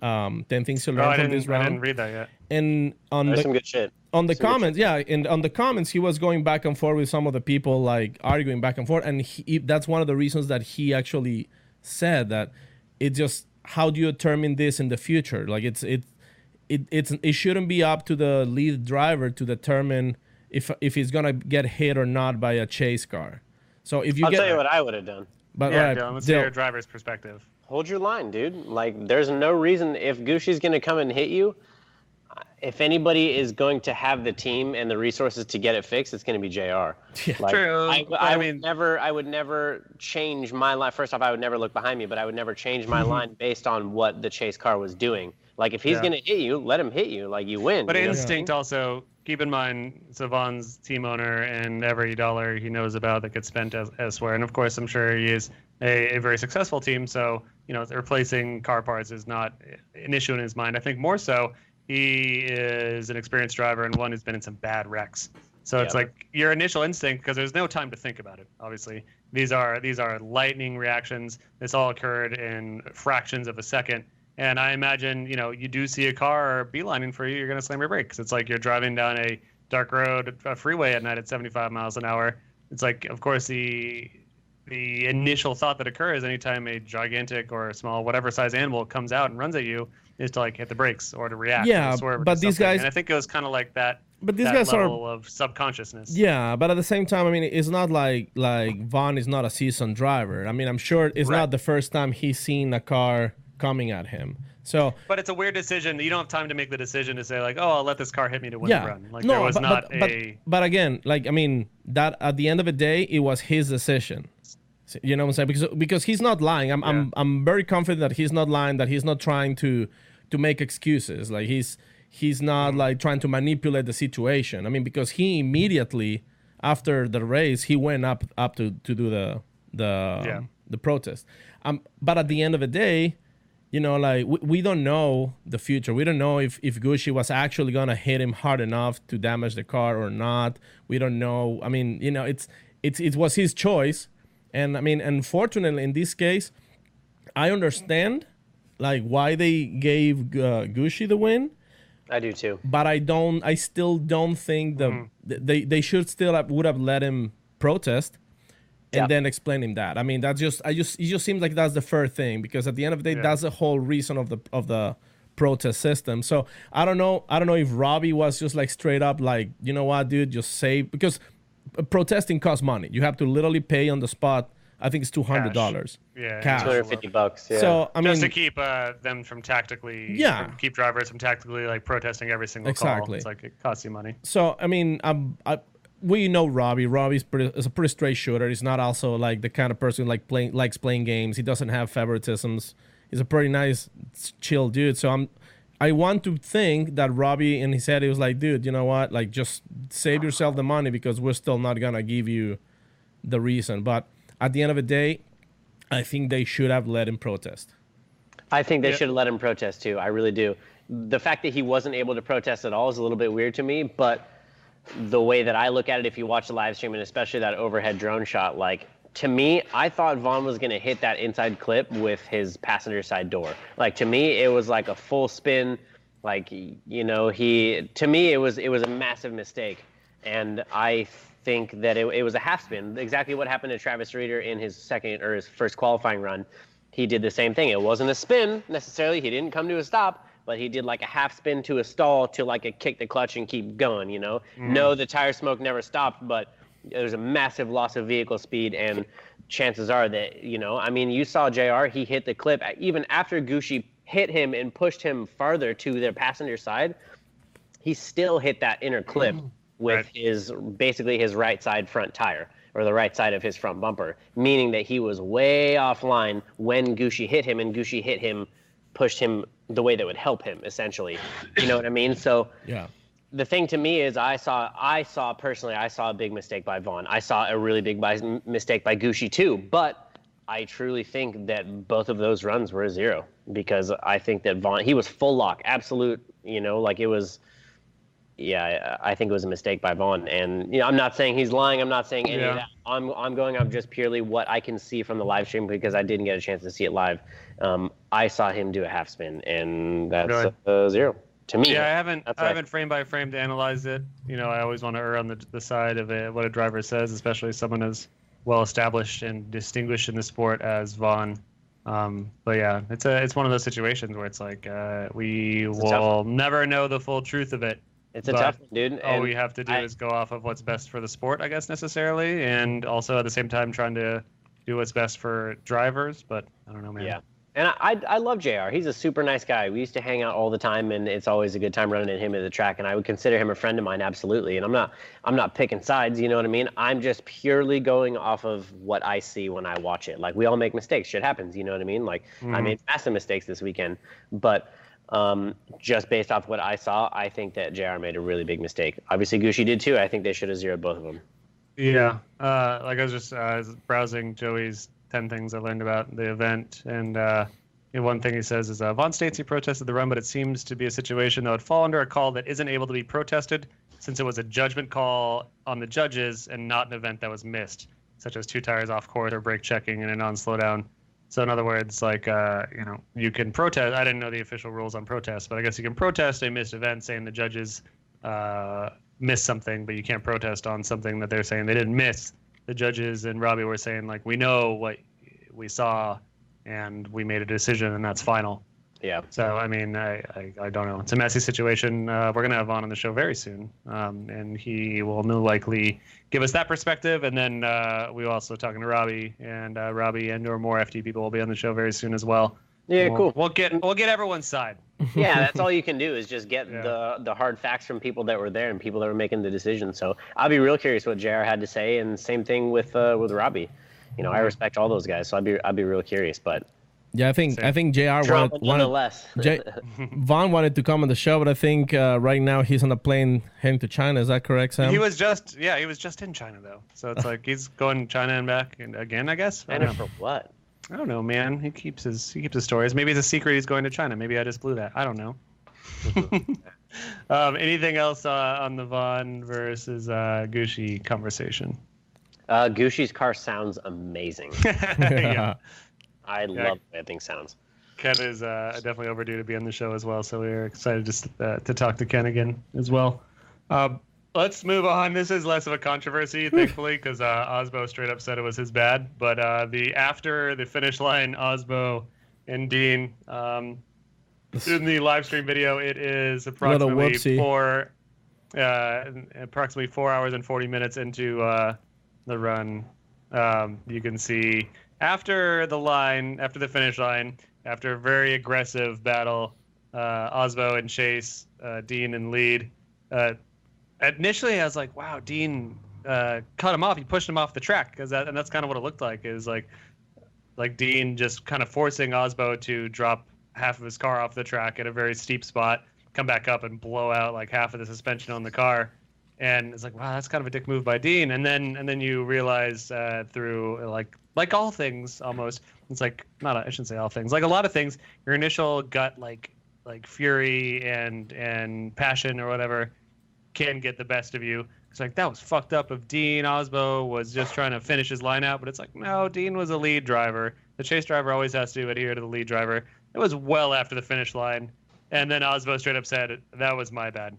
C: things to learn from this round.
E: I
C: didn't
E: read that yet.
C: And
E: There's some good shit.
C: On the comments, and on the comments, he was going back and forth with some of the people, like arguing back and forth, and that's one of the reasons that he actually said that it just, how do you determine this in the future? Like it shouldn't be up to the lead driver to determine if he's gonna get hit or not by a chase car. So if
E: I'll tell you what I would have done.
C: But
D: Dylan, let's hear your driver's perspective.
E: Hold your line, dude. Like, there's no reason if Gushi's gonna come and hit you. If anybody is going to have the team and the resources to get it fixed, it's going to be JR.
C: Yeah.
E: Like,
D: True.
E: I would never change my line. First off, I would never look behind me, but I would never change my line based on what the chase car was doing. Like, if he's going to hit you, let him hit you. Like, you win.
D: But instinct also, keep in mind, Savon's team owner, and every dollar he knows about that gets spent elsewhere. And of course, I'm sure he is a very successful team. So, replacing car parts is not an issue in his mind. I think more so, he is an experienced driver and one who's been in some bad wrecks. So it's like your initial instinct, because there's no time to think about it. Obviously, these are lightning reactions. This all occurred in fractions of a second. And I imagine, you do see a car beelining for you, you're going to slam your brakes. It's like you're driving down a dark road, a freeway at night at 75 miles an hour. It's like, of course, the initial thought that occurs anytime a gigantic or a small, whatever size animal comes out and runs at you is to hit the brakes or to react.
C: Yeah, but these guys,
D: and I think it was kind of like that.
C: But these guys
D: level of subconsciousness.
C: Yeah, but at the same time, I mean, it's not like Vaughn is not a seasoned driver. I mean, I'm sure it's not the first time he's seen a car coming at him. So, but
D: it's a weird decision. You don't have time to make the decision to say I'll let this car hit me to win the run. But
C: again, I mean, that at the end of the day, it was his decision. You know what I'm saying? Because he's not lying. I'm very confident that he's not lying. That he's not trying to make excuses. Like he's not trying to manipulate the situation. I mean, because he immediately after the race he went up to do the protest. But at the end of the day, we don't know the future. We don't know if Gucci was actually gonna hit him hard enough to damage the car or not. We don't know. I mean, it was his choice. And I mean, unfortunately, in this case, I understand why they gave Gucci the win.
E: I do too.
C: But I still don't think they should still would have let him protest and then explain him that. I mean, it just seems like that's the fair thing, because at the end of the day, that's the whole reason of the protest system. So I don't know if Robbie was just straight up you know what, dude, just say, because protesting costs money. You have to literally pay on the spot. I think it's $200.
D: Yeah,
C: cash.
E: $250. Yeah.
C: So I mean,
D: just to keep them from tactically, keep drivers from tactically protesting every single call. It's it costs you money.
C: So I mean, we know Robbie. Robbie's is a pretty straight shooter. He's not also the kind of person who likes playing games. He doesn't have favoritisms. He's a pretty nice, chill dude. So I want to think that Robbie in his head, he was like, dude, you know what? Just save yourself the money, because we're still not gonna give you the reason. But at the end of the day, I think they should have let him protest.
E: I think they should have let him protest too. I really do. The fact that he wasn't able to protest at all is a little bit weird to me, but the way that I look at it, if you watch the live stream, and especially that overhead drone shot, to me, I thought Vaughn was going to hit that inside clip with his passenger side door. To me, it was a full spin. To me, it was a massive mistake. And I think that it was a half spin. Exactly what happened to Travis Reeder in his his first qualifying run. He did the same thing. It wasn't a spin necessarily. He didn't come to a stop, but he did a half spin to a stall to a kick the clutch and keep going, No, the tire smoke never stopped, but there's a massive loss of vehicle speed, and chances are that, I mean, you saw JR, he hit the clip even after Gucci hit him and pushed him farther to their passenger side. He still hit that inner clip with basically his right side front tire, or the right side of his front bumper, meaning that he was way offline when Gucci hit him, and Gucci hit him, pushed him the way that would help him, essentially. You know what I mean? So
C: yeah.
E: The thing to me is I saw a big mistake by Vaughn. I saw a really big mistake by Gucci too, but I truly think that both of those runs were a 0, because I think that Vaughn, he was full lock, absolute, like it was, I think it was a mistake by Vaughn. And, I'm not saying he's lying. I'm not saying any of that. I'm going off just purely what I can see from the live stream, because I didn't get a chance to see it live. I saw him do a half spin, and that's a 0. To me,
D: I haven't frame by frame to analyze it. I always want to err on the side of what a driver says, especially someone as well established and distinguished in the sport as Vaughn. But yeah, it's one of those situations where it's like we will never know the full truth of it.
E: It's a tough one, dude.
D: All we have to do is go off of what's best for the sport, I guess, necessarily, and also at the same time trying to do what's best for drivers. But I don't know, man.
E: Yeah. And I love JR. He's a super nice guy. We used to hang out all the time, and it's always a good time running into him at the track. And I would consider him a friend of mine, absolutely. And I'm not picking sides, you know what I mean? I'm just purely going off of what I see when I watch it. Like, we all make mistakes. Shit happens, you know what I mean? Like, I made massive mistakes this weekend, but just based off what I saw, I think that JR made a really big mistake. Obviously, Gucci did too. I think they should have zeroed both of them.
D: Yeah. Like I was just browsing Joey's 10 things I learned about the event, and one thing he says is Vaughn states he protested the run, but it seems to be a situation that would fall under a call that isn't able to be protested, since it was a judgment call on the judges and not an event that was missed, such as 2 tires off course or brake checking and a non-slowdown. So in other words, like you can protest. I didn't know the official rules on protests, but I guess you can protest a missed event saying the judges missed something, but you can't protest on something that they're saying they didn't miss. The judges and Robbie were saying, like, we know what we saw and we made a decision and that's final.
E: Yeah.
D: So, I mean, I don't know. It's a messy situation. We're going to have on the show very soon. And he will most likely give us that perspective. And then we're also talking to Robbie, and Robbie and or more FT people will be on the show very soon as well.
E: Yeah, cool.
D: We'll get everyone's side.
E: Yeah, that's all you can do is just get the hard facts from people that were there and people that were making the decision. So I'll be real curious what JR had to say, and same thing with Robbie. I respect all those guys, so I'll be real curious. But
C: yeah, I think JR wanted Vaughn wanted to come on the show, but I think right now he's on a plane heading to China. Is that correct, Sam?
D: He was just in China though, so it's like he's going to China and back and again, I guess.
E: China for what?
D: I don't know, man. He keeps his stories. Maybe it's a secret he's going to China. Maybe I just blew that. I don't know. Anything else on the Vaughn versus Gucci conversation?
E: Gucci's car sounds amazing.
D: Yeah.
E: I love the way that thing sounds.
D: Ken is definitely overdue to be on the show as well, so we're excited to talk to Ken again as well. Let's move on. This is less of a controversy, thankfully, because Osbo straight up said it was his bad. But after the finish line, Osbo and Dean, in the live stream video, it is approximately 4 hours and 40 minutes into the run. You can see after the finish line, after a very aggressive battle, Osbo and Chase, Dean and lead. Initially, I was like, wow, Dean cut him off. He pushed him off the track, and that's kind of what it looked like. Is like Dean just kind of forcing Osbo to drop half of his car off the track at a very steep spot, come back up and blow out like half of the suspension on the car. And it's like, wow, that's kind of a dick move by Dean. And then you realize through like all things almost, it's like I shouldn't say all things, like a lot of things, your initial gut like fury and passion or whatever can get the best of you. It's like, that was fucked up if Dean Osbo was just trying to finish his line out, but it's like, no, Dean was a lead driver. The chase driver always has to adhere to the lead driver. It was well after the finish line, and then Osbo straight up said, that was my bad.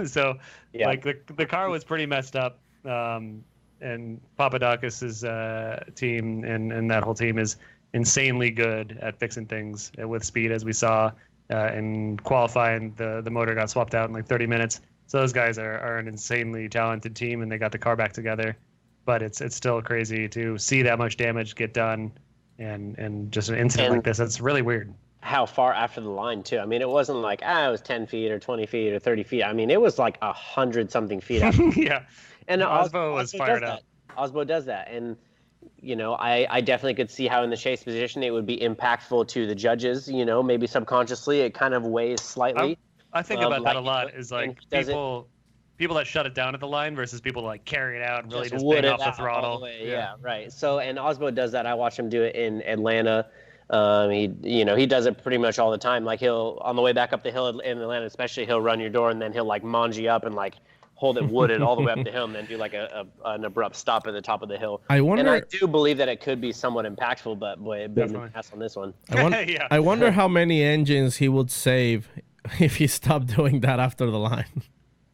D: So yeah. Like the car was pretty messed up, and Papadakis's team and that whole team is insanely good at fixing things with speed, as we saw in qualifying. The motor got swapped out in like 30 minutes. So those guys are an insanely talented team, and they got the car back together. but it's still crazy to see that much damage get done, and just an incident like this. It's really weird.
E: How far after the line too? I mean, it wasn't like it was 10 feet or 20 feet or 30 feet. I mean, it was like 100-something feet out.
D: Yeah,
E: and
D: Osbo was fired up.
E: Osbo does that, and I definitely could see how in the chase position it would be impactful to the judges. Maybe subconsciously it kind of weighs slightly.
D: I think about that a lot. Is like people that shut it down at the line versus people that like carry it out and really just bang off the throttle.
E: Yeah, right. So, and Osbo does that. I watched him do it in Atlanta. He does it pretty much all the time. Like he'll, on the way back up the hill in Atlanta, especially, he'll run your door and then he'll like manji up and like hold it wooded all the way up the hill and then do like an abrupt stop at the top of the hill. And I do believe that it could be somewhat impactful, but boy, big pass on this one.
C: I wonder how many engines he would save if he stopped doing that after the line.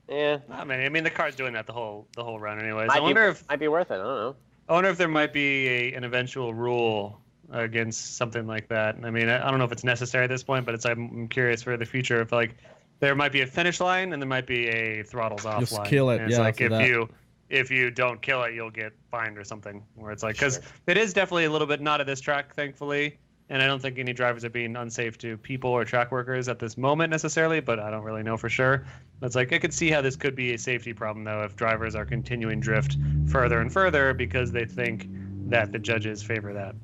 E: Yeah.
D: I mean, the car's doing that the whole run anyways.
E: Might be worth it. I don't know.
D: I wonder if there might be an eventual rule against something like that. I mean, I don't know if it's necessary at this point, but I'm curious for the future if like there might be a finish line and there might be a throttles off
C: Just
D: line.
C: kill it.
D: And it's like if you don't kill it, you'll get fined or something. Where it's like, because it is definitely a little bit not at this track, thankfully. And I don't think any drivers are being unsafe to people or track workers at this moment necessarily, but I don't really know for sure. It's like I could see how this could be a safety problem, though, if drivers are continuing drift further and further because they think that the judges favor that.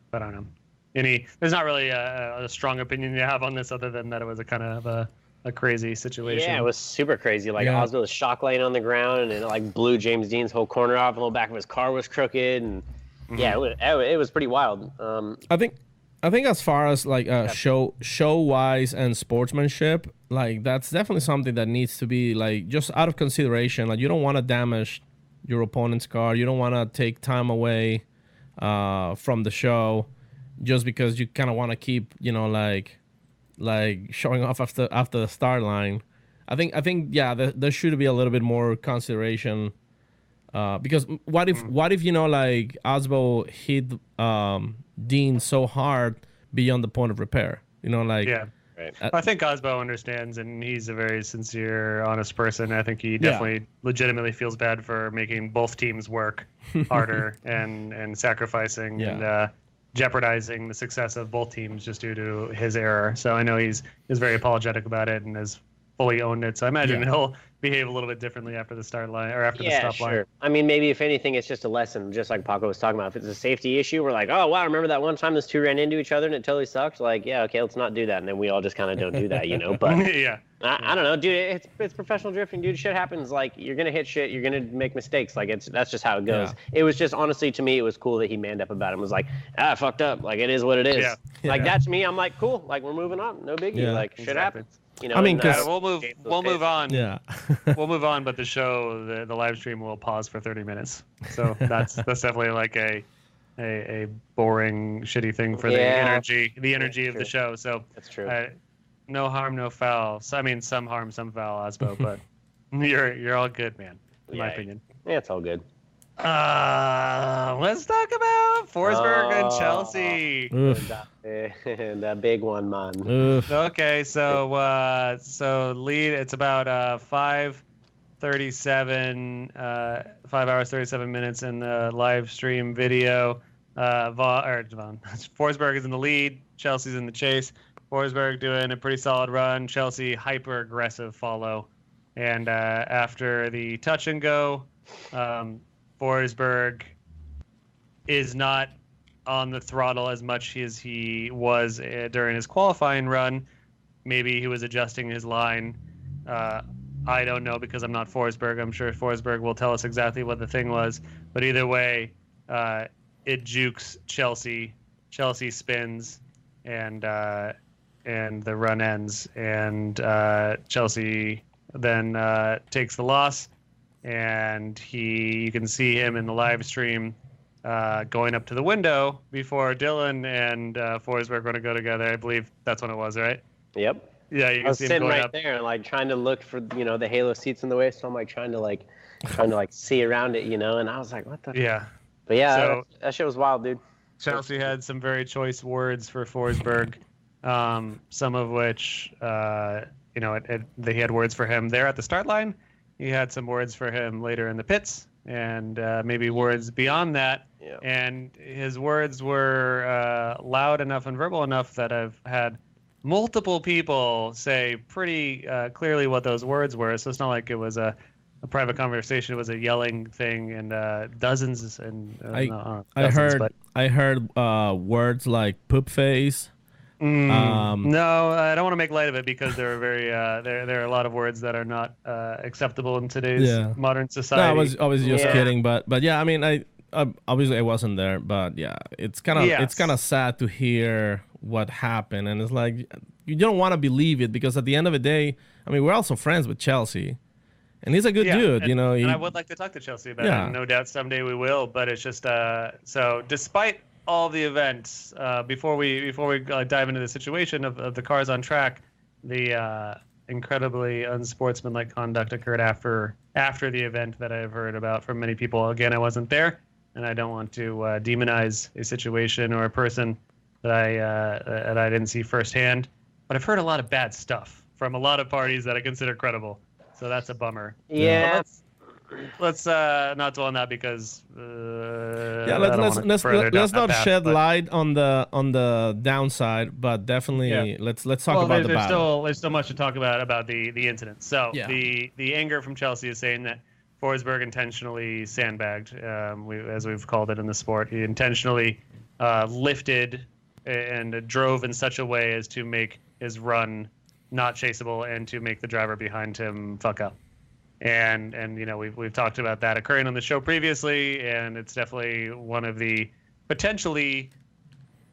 D: But I don't know. There's not really a strong opinion you have on this other than that it was a kind of a crazy situation.
E: Yeah, it was super crazy. Like Osbo was shock laying on the ground and it like blew James Dean's whole corner off. The whole back of his car was crooked and yeah, it was pretty wild.
C: I think as far as like show wise and sportsmanship, like that's definitely something that needs to be like just out of consideration. Like you don't want to damage your opponent's car. You don't want to take time away from the show just because you kind of want to keep like showing off after the start line. I think there should be a little bit more consideration. Because what if like Osbo hit Dean so hard beyond the point of repair?
D: Yeah. Right. I think Osbo understands, and he's a very sincere, honest person. I think he definitely legitimately feels bad for making both teams work harder and sacrificing and jeopardizing the success of both teams just due to his error. So I know he's very apologetic about it and has fully owned it. So I imagine he'll behave a little bit differently after the start line or after the stop line.
E: I mean, maybe if anything, it's just a lesson, just like Paco was talking about. If it's a safety issue, we're like, oh wow, remember that one time those two ran into each other and it totally sucked? Like, yeah, okay, let's not do that. And then we all just kind of don't do that, But I don't know, dude. It's professional drifting, dude. Shit happens. Like you're gonna hit shit. You're gonna make mistakes. Like that's just how it goes. Yeah. It was just honestly to me, it was cool that he manned up about it and was like, I fucked up. Like it is what it is. Yeah. Like that to me, I'm like, cool. Like we're moving on. No biggie. Like shit happens.
C: I mean,
D: we'll move on. Yeah, we'll move on. But the show, the live stream will pause for 30 minutes. So that's definitely like a boring, shitty thing for the energy of the show. So
E: that's true.
D: No harm, no foul. So, I mean, some harm, some foul, Osbo. But you're all good, man. In my opinion.
E: Yeah, it's all good.
D: Let's talk about Forsberg and Chelsea.
E: That big one, man.
D: Okay, so lead. It's about 5 hours 37 minutes in the live stream video. Forsberg is in the lead. Chelsea's in the chase. Forsberg doing a pretty solid run. Chelsea hyper aggressive follow, and after the touch and go. Forsberg is not on the throttle as much as he was during his qualifying run. Maybe he was adjusting his line. I don't know because I'm not Forsberg. I'm sure Forsberg will tell us exactly what the thing was. But either way, it jukes Chelsea. Chelsea spins, and the run ends. And Chelsea then takes the loss. And you can see him in the live stream going up to the window before Dylan and Forsberg are going to go together. I believe that's when it was, right?
E: Yep.
D: Yeah, you can
E: I was
D: see him
E: sitting
D: going
E: right
D: up
E: there and like trying to look for the Halo seats in the way, so I'm like trying to see around it, and I was like, what the?
D: Yeah.
E: But yeah, so, that shit was wild, dude.
D: Chelsea had some very choice words for Forsberg, some of which he had words for him there at the start line. He had some words for him later in the pits, and maybe words beyond that.
E: Yeah.
D: And his words were loud enough and verbal enough that I've had multiple people say pretty clearly what those words were. So it's not like it was a private conversation. It was a yelling thing, and dozens. And
C: I heard words like poop face.
D: No, I don't want to make light of it because there are very there are a lot of words that are not acceptable in today's modern society.
C: No, I was just kidding, but yeah, I mean, I obviously I wasn't there, but yeah, it's kind of sad to hear what happened, and it's like you don't want to believe it because at the end of the day, I mean, we're also friends with Chelsea, and he's a good dude,
D: and I would like to talk to Chelsea about it. And no doubt someday we will, but it's just so despite all the events, before we dive into the situation of the cars on track, the incredibly unsportsmanlike conduct occurred after the event that I've heard about from many people. Again, I wasn't there, and I don't want to demonize a situation or a person that I didn't see firsthand. But I've heard a lot of bad stuff from a lot of parties that I consider credible. So that's a bummer.
E: Yeah.
D: Let's not dwell on that because
C: let's not shed light on the downside, but definitely let's talk about the battle.
D: There's still much to talk about the incident. So the anger from Chelsea is saying that Forsberg intentionally sandbagged, as we've called it in the sport. He intentionally lifted and drove in such a way as to make his run not chaseable and to make the driver behind him fuck up. And we've talked about that occurring on the show previously, and it's definitely one of the potentially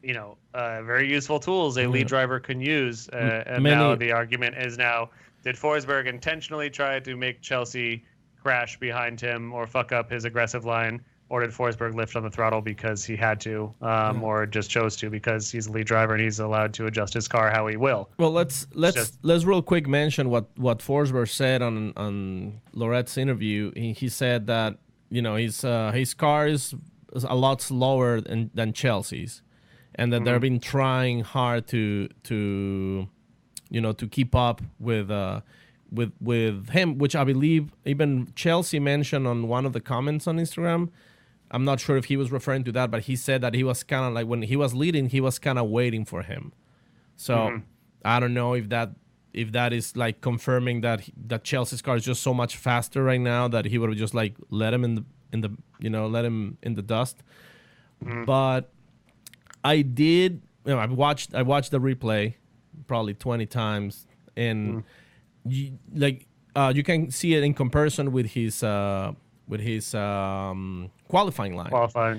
D: very useful tools a lead driver can use. And now the argument is did Forsberg intentionally try to make Chelsea crash behind him or fuck up his aggressive line, or did Forsberg lift on the throttle because he had to, or just chose to because he's a lead driver and he's allowed to adjust his car how he will?
C: Well, let's real quick mention what Forsberg said on Loret's interview. He said that his car is a lot slower than Chelsea's, and that they've been trying hard to keep up with him, which I believe even Chelsea mentioned on one of the comments on Instagram. I'm not sure if he was referring to that, but he said that he was kind of like when he was leading, he was kind of waiting for him. So I don't know if that is like confirming that Chelsea's car is just so much faster right now that he would have just like let him in the dust. But I did. I watched the replay probably 20 times, and you can see it in comparison with his qualifying line.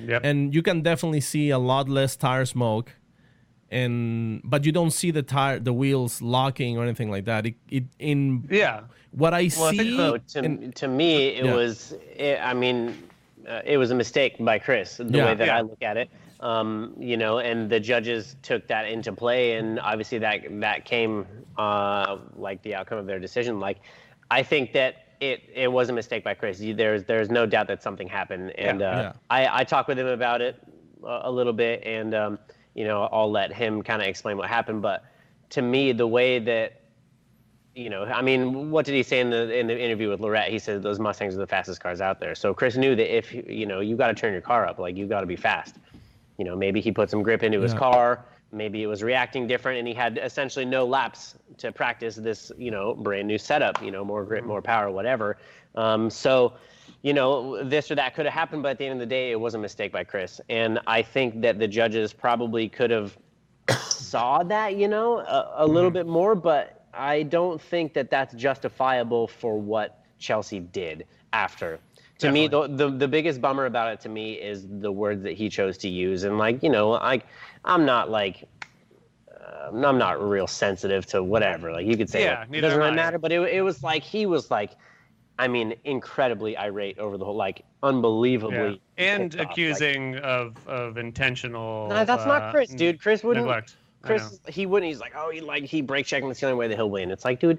D: Yep.
C: And you can definitely see a lot less tire smoke, but you don't see the wheels locking or anything like that. What I see.
E: To me, it was a mistake by Chris. The way that I look at it. And the judges took that into play, and obviously that came like the outcome of their decision. Like, I think that it was a mistake by Chris. There's no doubt that something happened, and I talked with him about it a little bit, and I'll let him kind of explain what happened. But to me, the way that what did he say in the interview with Lorette? He said those Mustangs are the fastest cars out there. So Chris knew that if you got to turn your car up, like you got to be fast. Maybe he put some grip into his car. Maybe it was reacting different, and he had essentially no laps to practice this, brand new setup, more grip, more power, whatever. So, this or that could have happened, but at the end of the day, it was a mistake by Chris. And I think that the judges probably could have saw that, a little bit more, but I don't think that that's justifiable for what Chelsea did after. To me, the biggest bummer about it to me is the words that he chose to use. And I'm not real sensitive to whatever. Like you could say it doesn't really matter, but it was like he was like, incredibly irate over the whole, unbelievably
D: and accusing of intentional.
E: No, that's not Chris, dude. Chris wouldn't.
D: Neglect.
E: Chris, he wouldn't. He's like, he brake checking. That's the only way that he'll win. It's like, dude.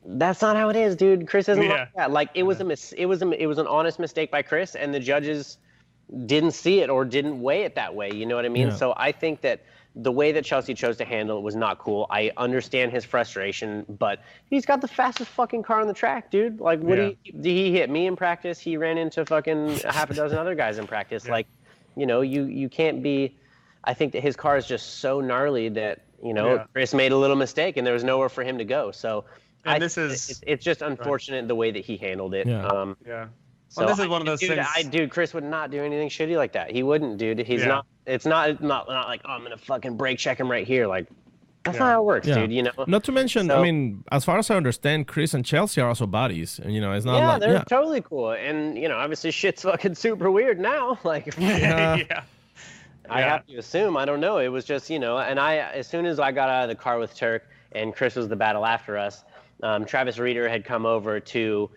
E: That's not how it is, dude. Chris isn't like that. Like it was an honest mistake by Chris, and the judges didn't see it or didn't weigh it that way. You know what I mean? So I think that the way that Chelsea chose to handle it was not cool. I understand his frustration, but he's got the fastest fucking car on the track, dude. Like, did he hit me in practice? He ran into fucking a half a dozen other guys in practice. Yeah. Like, you can't be. I think that his car is just so gnarly that Chris made a little mistake and there was nowhere for him to go. So, it's just unfortunate the way that he handled it.
C: Yeah.
E: So
D: this is one of those things.
E: Dude, Chris would not do anything shitty like that. He wouldn't, dude. He's not. It's not like, oh, I'm gonna fucking brake check him right here. Like, that's not how it works, dude.
C: Not to mention, I mean, as far as I understand, Chris and Chelsea are also buddies, and it's not like
E: they're totally cool. And obviously, shit's fucking super weird now. Like, I have to assume. I don't know. It was just, and as soon as I got out of the car with Tuerck and Chris was the battle after us, Travis Reeder had come over to.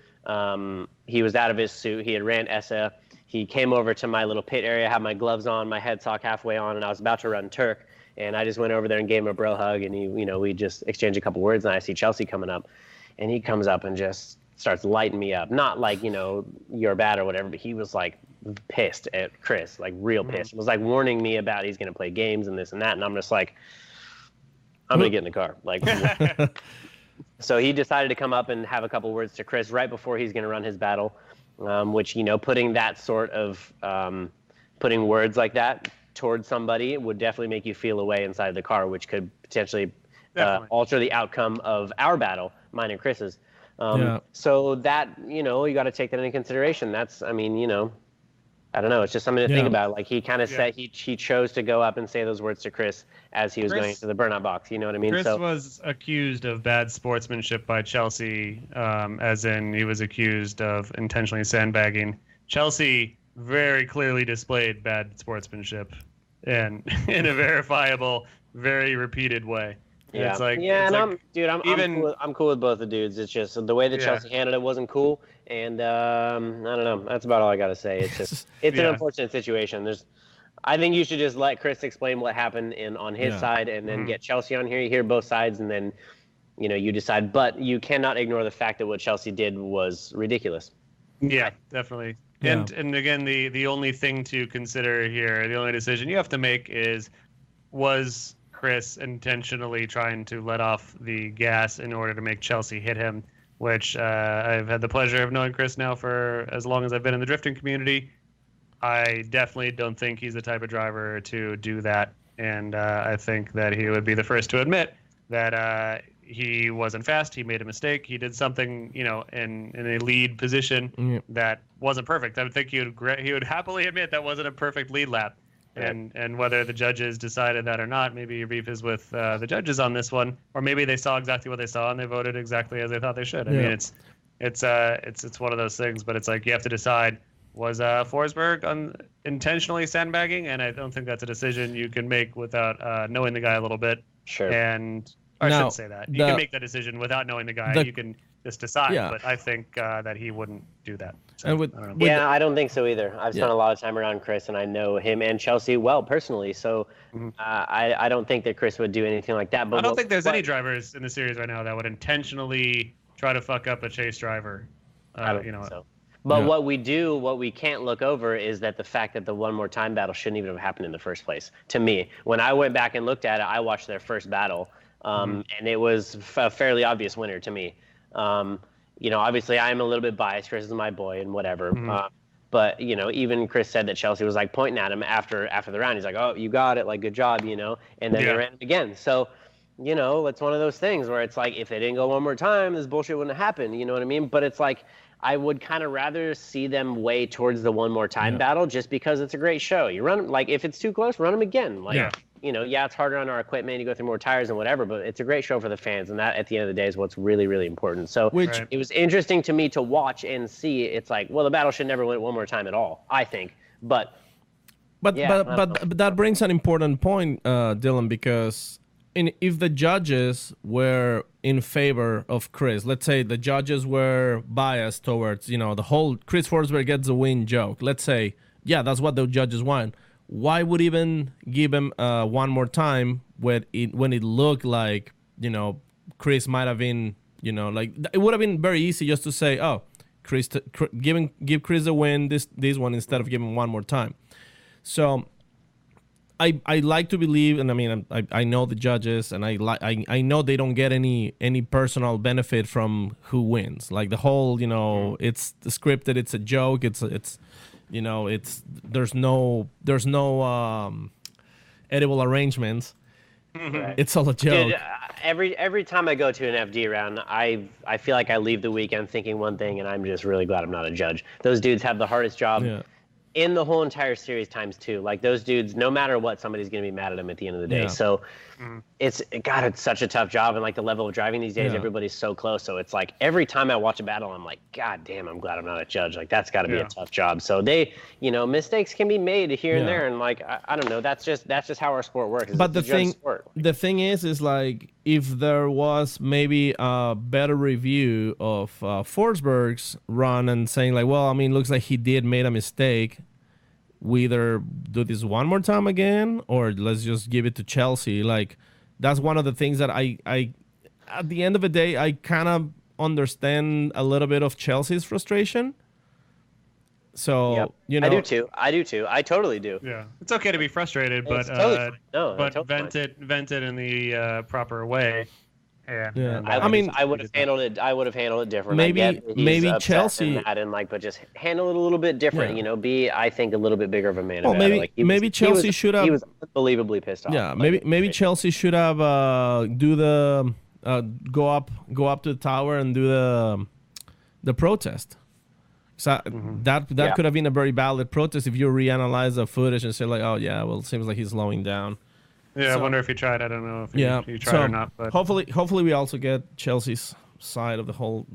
E: He was out of his suit. He had ran ESSA. He came over to my little pit area, had my gloves on, my head sock halfway on, and I was about to run Tuerck. And I just went over there and gave him a bro hug, and we just exchanged a couple words. And I see Chelsea coming up, and he comes up and just starts lighting me up. Not like you're bad or whatever, but he was like pissed at Chris, like real pissed. It was like warning me about he's gonna play games and this and that, and I'm just like, I'm gonna get in the car, like. So he decided to come up and have a couple words to Chris right before he's going to run his battle, which, putting that sort of putting words like that towards somebody would definitely make you feel away inside the car, which could potentially alter the outcome of our battle, mine and Chris's. So that, you got to take that into consideration. That's, I don't know. It's just something to think about. Like, he kind of said he chose to go up and say those words to Chris as he was going to the burnout box. You know what I mean?
D: Chris was accused of bad sportsmanship by Chelsea, as in he was accused of intentionally sandbagging. Chelsea very clearly displayed bad sportsmanship and in a verifiable, very repeated way.
E: Yeah,
D: it's like,
E: I'm cool with both the dudes. It's just the way that Chelsea handled it wasn't cool, and I don't know. That's about all I gotta say. It's just an unfortunate situation. I think you should just let Chris explain what happened on his side, and then get Chelsea on here. You hear both sides, and then you decide. But you cannot ignore the fact that what Chelsea did was ridiculous.
D: Yeah, definitely. Yeah. And again, the only thing to consider here, the only decision you have to make was Chris intentionally trying to let off the gas in order to make Chelsea hit him, which I've had the pleasure of knowing Chris now for as long as I've been in the drifting community. I definitely don't think he's the type of driver to do that, and I think that he would be the first to admit that he wasn't fast, he made a mistake, he did something, in a lead position that wasn't perfect. I would think he would happily admit that wasn't a perfect lead lap. And whether the judges decided that or not, maybe your beef is with the judges on this one, or maybe they saw exactly what they saw and they voted exactly as they thought they should. I mean, it's one of those things, but it's like you have to decide: was Forsberg intentionally sandbagging? And I don't think that's a decision you can make without knowing the guy a little bit.
E: Sure.
D: I shouldn't say that. You can make that decision without knowing the guy. You can just decide. Yeah. But I think that he wouldn't do that. So,
E: I don't think so either. I've spent a lot of time around Chris, and I know him and Chelsea well personally. So I don't think that Chris would do anything like that. But
D: I don't think there's any drivers in the series right now that would intentionally try to fuck up a chase driver.
E: I don't think so. But what we can't look over is that the fact that the one more time battle shouldn't even have happened in the first place. To me, when I went back and looked at it, I watched their first battle, and it was a fairly obvious winner to me. Obviously I'm a little bit biased. Chris is my boy and whatever. But, even Chris said that Chelsea was like pointing at him after the round. He's like, oh, you got it. Like, good job, and then they ran him again. So, it's one of those things where it's like, if they didn't go one more time, this bullshit wouldn't have happened. You know what I mean? But it's like, I would kind of rather see them way towards the one more time battle just because it's a great show. You run, like, if it's too close, run them again. Like, it's harder on our equipment. You go through more tires and whatever, but it's a great show for the fans. And that, at the end of the day, is what's really, really important. So it was interesting to me to watch and see. It's like, well, the battle should never win one more time at all, I think. But
C: that brings an important point, Dylan, because if the judges were in favor of Chris, let's say the judges were biased towards, the whole Chris Forsberg gets a win joke. Let's say, that's what the judges want. Why would even give him one more time when it looked like, Chris might have been, like it would have been very easy just to say, oh, give Chris a win this one instead of giving one more time. So I like to believe, and I mean, I know the judges, and I know they don't get any personal benefit from who wins. Like the whole, it's scripted, it's a joke, it's there's no edible arrangements.
E: Right.
C: It's all a joke.
E: Dude, every time I go to an FD round, I feel like I leave the weekend thinking one thing, and I'm just really glad I'm not a judge. Those dudes have the hardest job in the whole entire series times 2. Like those dudes, no matter what, somebody's gonna be mad at them at the end of the day. So it's such a tough job, and like the level of driving these days, everybody's so close. So it's like every time I watch a battle, I'm like, God damn, I'm glad I'm not a judge. Like that's got to be a tough job. So they, mistakes can be made here and there, and like I don't know, that's just how our sport works.
C: But the thing is like if there was maybe a better review of Forsberg's run and saying like, well, I mean, looks like he did made a mistake. We either do this one more time again, or let's just give it to Chelsea. Like, that's one of the things that I at the end of the day, I kind of understand a little bit of Chelsea's frustration. So,
E: I do too. I totally do.
D: Yeah, it's okay to be frustrated, but vent it in the proper way. And
E: I would have handled it. Different.
C: Maybe Chelsea
E: but just handle it a little bit different. Be, I think, a little bit bigger of a man.
C: Maybe Chelsea should have.
E: He was unbelievably pissed off.
C: Yeah, maybe Chelsea should have do the go up to the tower and do the protest. So that could have been a very valid protest if you reanalyze the footage and say like, oh yeah, well, it seems like he's slowing down.
D: Yeah, I wonder if he tried. I don't know if he tried or not. But
C: hopefully we also get Chelsea's side of the whole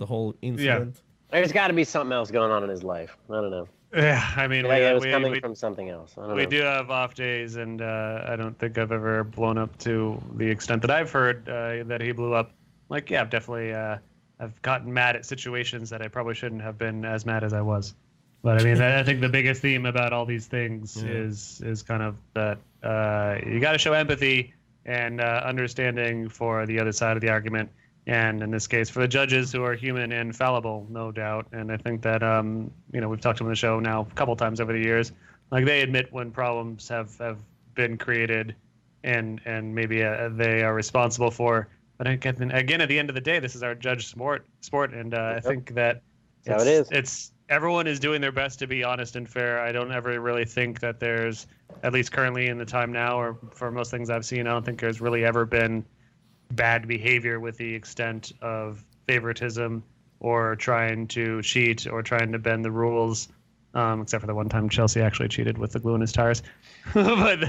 C: incident.
E: Yeah. There's got to be something else going on in his life. I don't know.
D: Yeah, I mean,
E: it was coming from something else. I don't know.
D: Do have off days, and I don't think I've ever blown up to the extent that I've heard that he blew up. Like, yeah, I've definitely I've gotten mad at situations that I probably shouldn't have been as mad as I was. But I mean, I think the biggest theme about all these things is kind of that you got to show empathy and understanding for the other side of the argument, and in this case, for the judges who are human and fallible, no doubt. And I think that we've talked on the show now a couple times over the years, like they admit when problems have been created, and maybe they are responsible for. But again, at the end of the day, this is our judge sport, and I think that it's everyone is doing their best to be honest and fair. I don't ever really think that there's, at least currently in the time now, or for most things I've seen, I don't think there's really ever been bad behavior with the extent of favoritism or trying to cheat or trying to bend the rules, except for the one time Chelsea actually cheated with the glue in his tires. But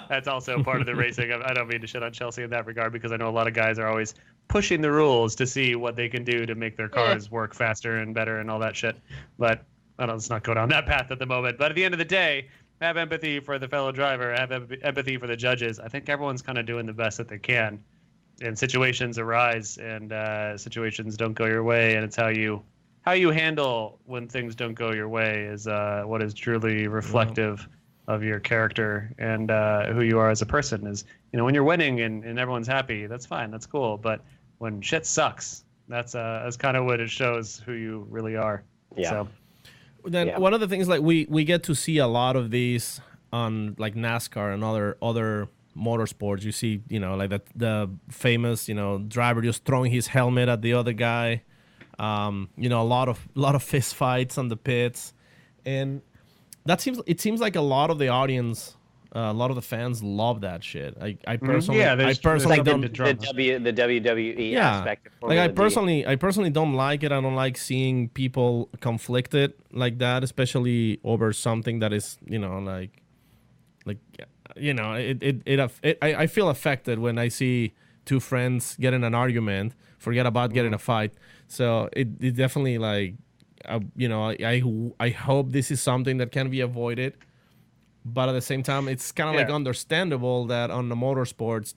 D: that's also part of the racing. I don't mean to shit on Chelsea in that regard, because I know a lot of guys are always pushing the rules to see what they can do to make their cars work faster and better and all that shit. But let's not go down that path at the moment. But at the end of the day, have empathy for the fellow driver, have empathy for the judges. I think everyone's kind of doing the best that they can. And situations arise, and situations don't go your way, and it's how you handle when things don't go your way is what is truly reflective of your character and who you are as a person. Is when you're winning and everyone's happy, that's fine, that's cool. But when shit sucks, that's kind of what it shows who you really are. Yeah. So
C: then one of the things, like we get to see a lot of these on like NASCAR and other motorsports. You see, like the famous, driver just throwing his helmet at the other guy. A lot of fist fights on the pits, and it seems like a lot of the audience, a lot of the fans love that shit. I personally, don't.
E: The WWE aspect.
C: Like I personally don't like it. I don't like seeing people conflicted like that, especially over something that is, I feel affected when I see two friends get in an argument, forget about getting a fight. So it definitely I hope this is something that can be avoided, but at the same time, it's kind of like understandable that on the motorsports,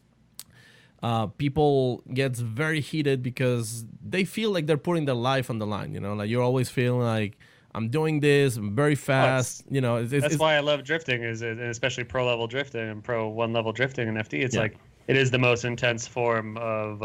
C: people gets very heated because they feel like they're putting their life on the line. Like you're always feeling like I'm doing this, I'm very fast.
D: That's why I love drifting, especially pro level drifting and pro 1 level drifting in FD. It's like it is the most intense form of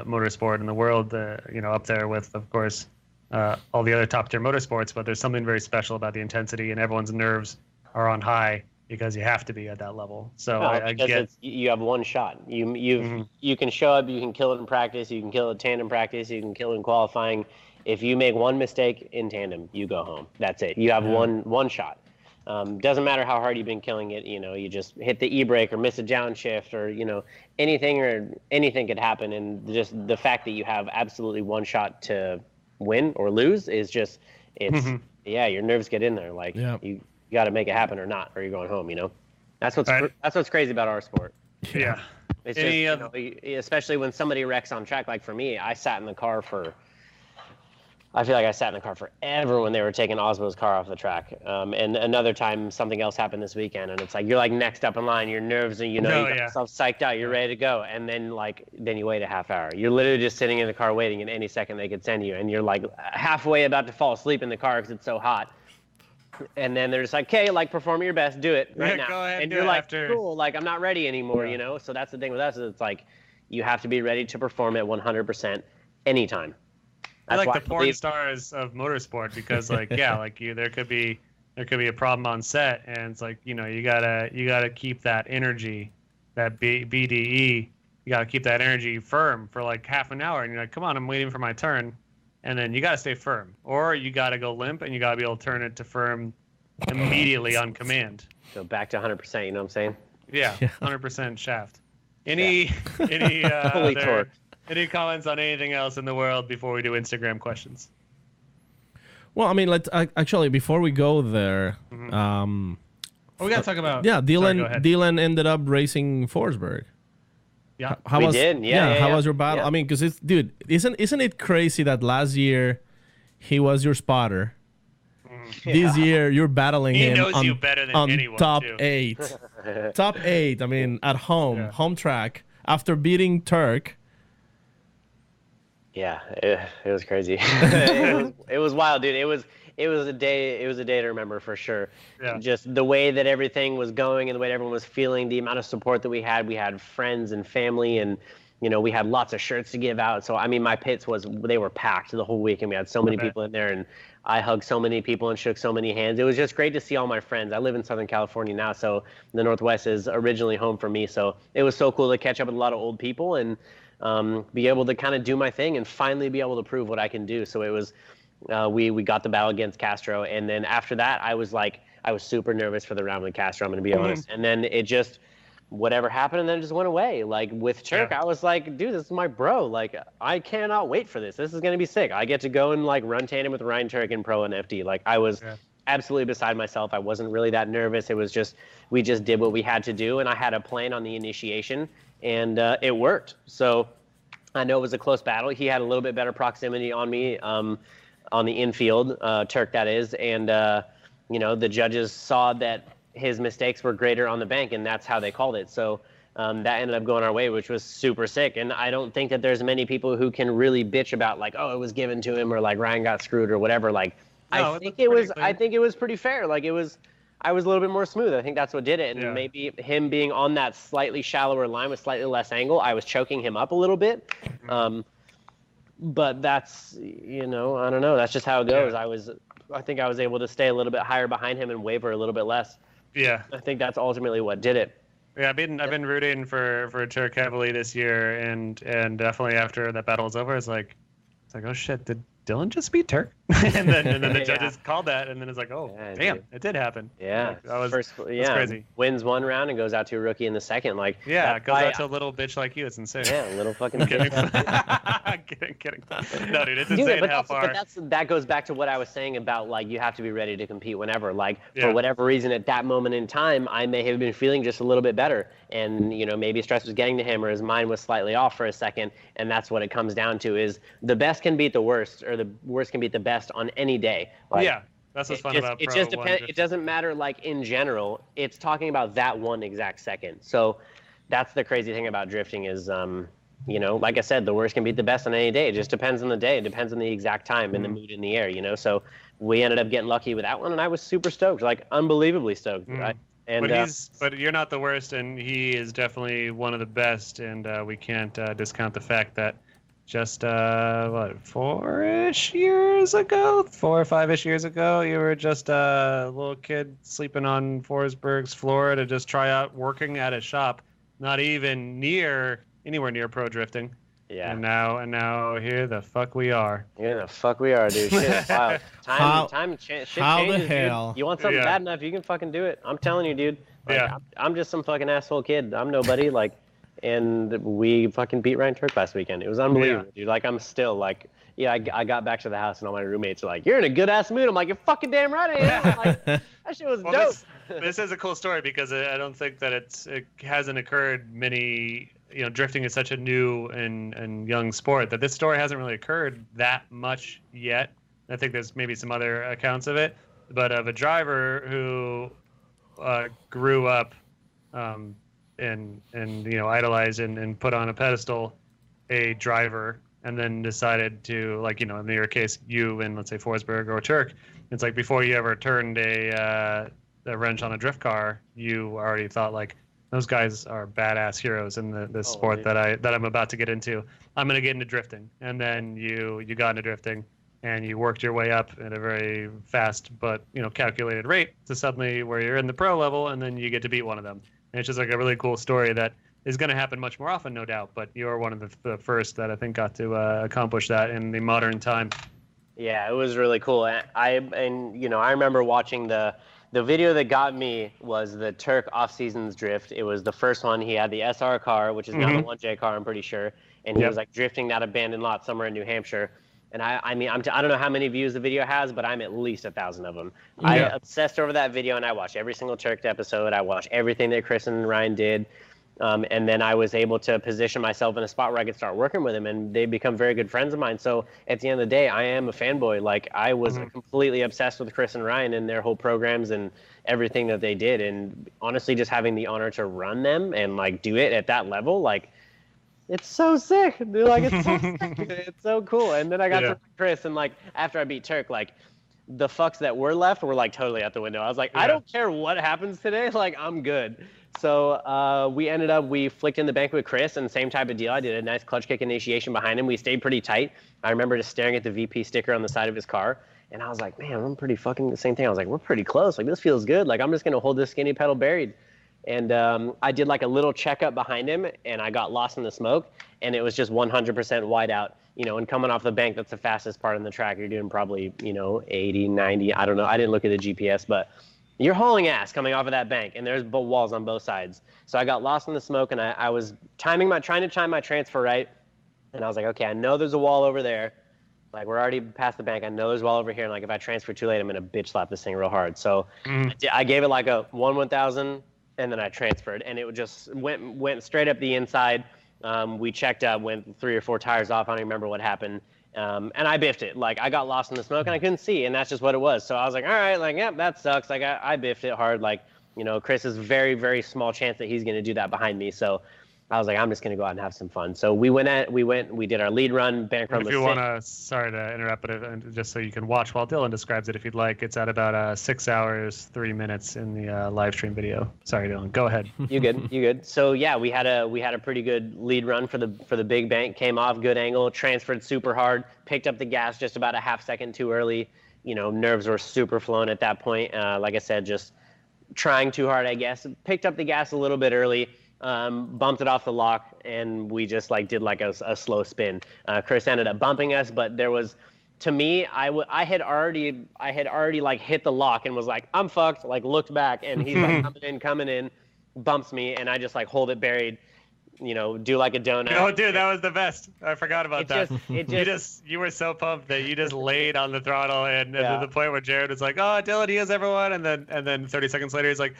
D: motorsport in the world. Up there with, of course, all the other top tier motorsports. But there's something very special about the intensity, and everyone's nerves are on high because you have to be at that level. So
E: No,
D: I get
E: you have one shot. You can show up, you can kill it in practice, you can kill it tandem practice, you can kill it in qualifying. If you make one mistake in tandem, you go home. That's it. You have one shot. Doesn't matter how hard you've been killing it. You just hit the e-brake or miss a downshift or anything could happen. And just the fact that you have absolutely one shot to win or lose is just your nerves get in there. Like you got to make it happen or not, or you're going home. That's what's crazy about our sport.
D: Yeah.
E: It's just, especially when somebody wrecks on track. Like for me, I feel like I sat in the car forever when they were taking Osmo's car off the track. And another time, something else happened this weekend, and it's like you're like next up in line. Your nerves, and you got yourself psyched out. You're ready to go, and then you wait a half hour. You're literally just sitting in the car waiting, and any second they could send you, and you're like halfway about to fall asleep in the car because it's so hot. And then they're just like, "Okay, perform your best, do it right now."
D: Go ahead,
E: and you're like, "Cool, I'm not ready anymore," So that's the thing with us is it's like you have to be ready to perform at 100% anytime.
D: I like the porn stars of motorsport because there could be a problem on set, and it's like you gotta keep that energy, that BDE, you gotta keep that energy firm for like half an hour, and you're like, come on, I'm waiting for my turn, and then you gotta stay firm, or you gotta go limp, and you gotta be able to turn it to firm immediately on command.
E: So back to 100%, you know what I'm saying?
D: Yeah, 100% shaft. Any torque. Any comments on anything else in the world before we do Instagram questions?
C: Well, I mean, let's actually before we go there.
D: We gotta talk about.
C: Yeah, Dylan ended up racing Forsberg.
E: Yeah,
C: how was your battle?
E: Yeah.
C: I mean, because isn't it crazy that last year he was your spotter? This year you're battling him.
D: He knows you better than anyone.
C: Top 8. Top 8. I mean, at home track after beating Tuerck.
E: Yeah, it was crazy. it was wild, dude. It was a day to remember for sure.
D: Yeah.
E: Just the way that everything was going and the way everyone was feeling, the amount of support that we had friends and family, and we had lots of shirts to give out. So I mean, my pits they were packed the whole week, and we had so many people in there, and I hugged so many people and shook so many hands. It was just great to see all my friends. I live in Southern California now, so the Northwest is originally home for me. So it was so cool to catch up with a lot of old people and be able to kind of do my thing and finally be able to prove what I can do. So it was, we got the battle against Castro. And then after that, I was super nervous for the round with Castro, I'm going to be honest. And then it just, whatever happened, and then it just went away. Like with Tuerck, I was like, dude, this is my bro. Like, I cannot wait for this. This is going to be sick. I get to go and run tandem with Ryan Tuerck in Pro and FD. Like I was absolutely beside myself. I wasn't really that nervous. It was just, we just did what we had to do. And I had a plan on the initiation. And it worked. So I know it was a close battle. He had a little bit better proximity on me on the infield, Tuerck that is. And, the judges saw that his mistakes were greater on the bank, and that's how they called it. So that ended up going our way, which was super sick. And I don't think that there's many people who can really bitch about it was given to him or Ryan got screwed or whatever. I think it was pretty fair. I was a little bit more smooth. I think that's what did it. And maybe him being on that slightly shallower line with slightly less angle, I was choking him up a little bit. But that's, I don't know. That's just how it goes. I think I was able to stay a little bit higher behind him and waver a little bit less. Yeah. I think that's ultimately what did it.
D: Yeah, I've been rooting for Tuerck heavily this year, and definitely after that battle was over, it's like, oh shit, did Dylan just beat Tuerck? and then the judges called that, and then it's like, damn, it did happen.
E: Yeah,
D: that's crazy.
E: Wins one round and goes out to a rookie in the second.
D: It goes out to a little bitch like you. It's insane.
E: Yeah, little fucking.
D: kidding. No, dude, it's insane how far.
E: But that goes back to what I was saying about you have to be ready to compete whenever. For whatever reason, at that moment in time, I may have been feeling just a little bit better, and maybe stress was getting to him or his mind was slightly off for a second, and that's what it comes down to: is the best can beat the worst, or the worst can beat the best on any day.
D: That's what's fun about Pro.
E: It just depends. It doesn't matter in general. It's talking about that one exact second. So that's the crazy thing about drifting is, like I said, the worst can beat the best on any day. It just depends on the day. It depends on the exact time and the mood in the air. So we ended up getting lucky with that one, and I was super stoked, unbelievably stoked.
D: But you're not the worst, and he is definitely one of the best, and we can't discount the fact that just 4 or 5-ish years ago, you were just a little kid sleeping on Forsberg's floor to just try out working at a shop, not even anywhere near pro drifting.
E: Yeah.
D: And now here the fuck we are.
E: Here the fuck we are, dude. Shit, wow. Shit
C: how
E: changes,
C: the hell?
E: Dude. You want something bad enough, you can fucking do it. I'm telling you, dude. Like,
D: Yeah.
E: I'm just some fucking asshole kid. I'm nobody. Like, and we fucking beat Ryan Tuerck last weekend. It was unbelievable, dude. Like, I'm still like, I got back to the house and all my roommates are like, "You're in a good ass mood." I'm like, "You're fucking damn right I am." Like, that shit was dope.
D: This is a cool story because I don't think that it hasn't occurred many. Drifting is such a new and young sport that this story hasn't really occurred that much yet. I think there's maybe some other accounts of it, but of a driver who grew up and idolized and put on a pedestal a driver, and then decided to, like, in your case, you and let's say Forsberg or Tuerck, it's like before you ever turned a wrench on a drift car, you already thought like, those guys are badass heroes in the sport that I'm about to get into. I'm going to get into drifting. And then you got into drifting and you worked your way up at a very fast but calculated rate to suddenly where you're in the pro level, and then you get to beat one of them. And it's just like a really cool story that is going to happen much more often, no doubt. But you're one of the first that I think got to accomplish that in the modern time.
E: Yeah, it was really cool. I remember watching the video that got me was the Tuerck off-seasons drift. It was the first one. He had the SR car, which is now the 1J car, I'm pretty sure. And he was like drifting that abandoned lot somewhere in New Hampshire. And I don't know how many views the video has, but I'm at least 1,000 of them. Yeah. I obsessed over that video, and I watched every single Tuerck episode. I watched everything that Chris and Ryan did. And then I was able to position myself in a spot where I could start working with him, and they become very good friends of mine. So at the end of the day, I am a fanboy. Like, I was completely obsessed with Chris and Ryan and their whole programs and everything that they did. And honestly, just having the honor to run them and like do it at that level, like, it's so sick. Dude, like, it's so sick. It's so cool. And then I got to Chris, and like after I beat Tuerck, like, the fucks that were left were like totally out the window. I was like, I don't care what happens today. Like, I'm good. So we flicked in the bank with Chris, and same type of deal. I did a nice clutch kick initiation behind him. We stayed pretty tight. I remember just staring at the VP sticker on the side of his car, and I was like, man, I'm pretty fucking the same thing. I was like, we're pretty close. Like, this feels good. Like, I'm just going to hold this skinny pedal buried. And I did like a little checkup behind him, and I got lost in the smoke, and it was just 100% wide out. And coming off the bank, that's the fastest part on the track. You're doing probably, 80, 90. I don't know. I didn't look at the GPS, but you're hauling ass coming off of that bank, and there's walls on both sides. So I got lost in the smoke, and I was trying to time my transfer right. And I was like, okay, I know there's a wall over there. Like, we're already past the bank. I know there's a wall over here. And like, if I transfer too late, I'm going to bitch slap this thing real hard. So I gave it like a 1/1000, and then I transferred, and it just went straight up the inside. We checked up, went 3 or 4 tires off. I don't even remember what happened. And I biffed it. Like, I got lost in the smoke and I couldn't see, and that's just what it was. So I was like, all right, like, yeah, that sucks. Like, I biffed it hard. Like, Chris is very, very small chance that he's going to do that behind me. So I was like, I'm just going to go out and have some fun. So we did our lead run, bank run.
D: If you want to, sorry to interrupt, but just so you can watch while Dylan describes it, if you'd like, it's at about 6 hours, 3 minutes in the live stream video. Sorry, Dylan, go ahead.
E: You good. So yeah, we had a pretty good lead run for the big bank, came off good angle, transferred super hard, picked up the gas just about a half second too early. Nerves were super flown at that point. Like I said, just trying too hard, I guess. Picked up the gas a little bit early. Bumped it off the lock, and we just like did like a slow spin. Chris ended up bumping us, but there was, to me, I had already like hit the lock and was like, I'm fucked. Like, looked back, and he's like coming in, bumps me, and I just like hold it buried, do like a donut.
D: Oh, dude, that was the best. I forgot about that. You were so pumped that you just laid on the throttle, and to the point where Jared was like, "Oh, Dylan Hughes, everyone," and then 30 seconds later, he's like,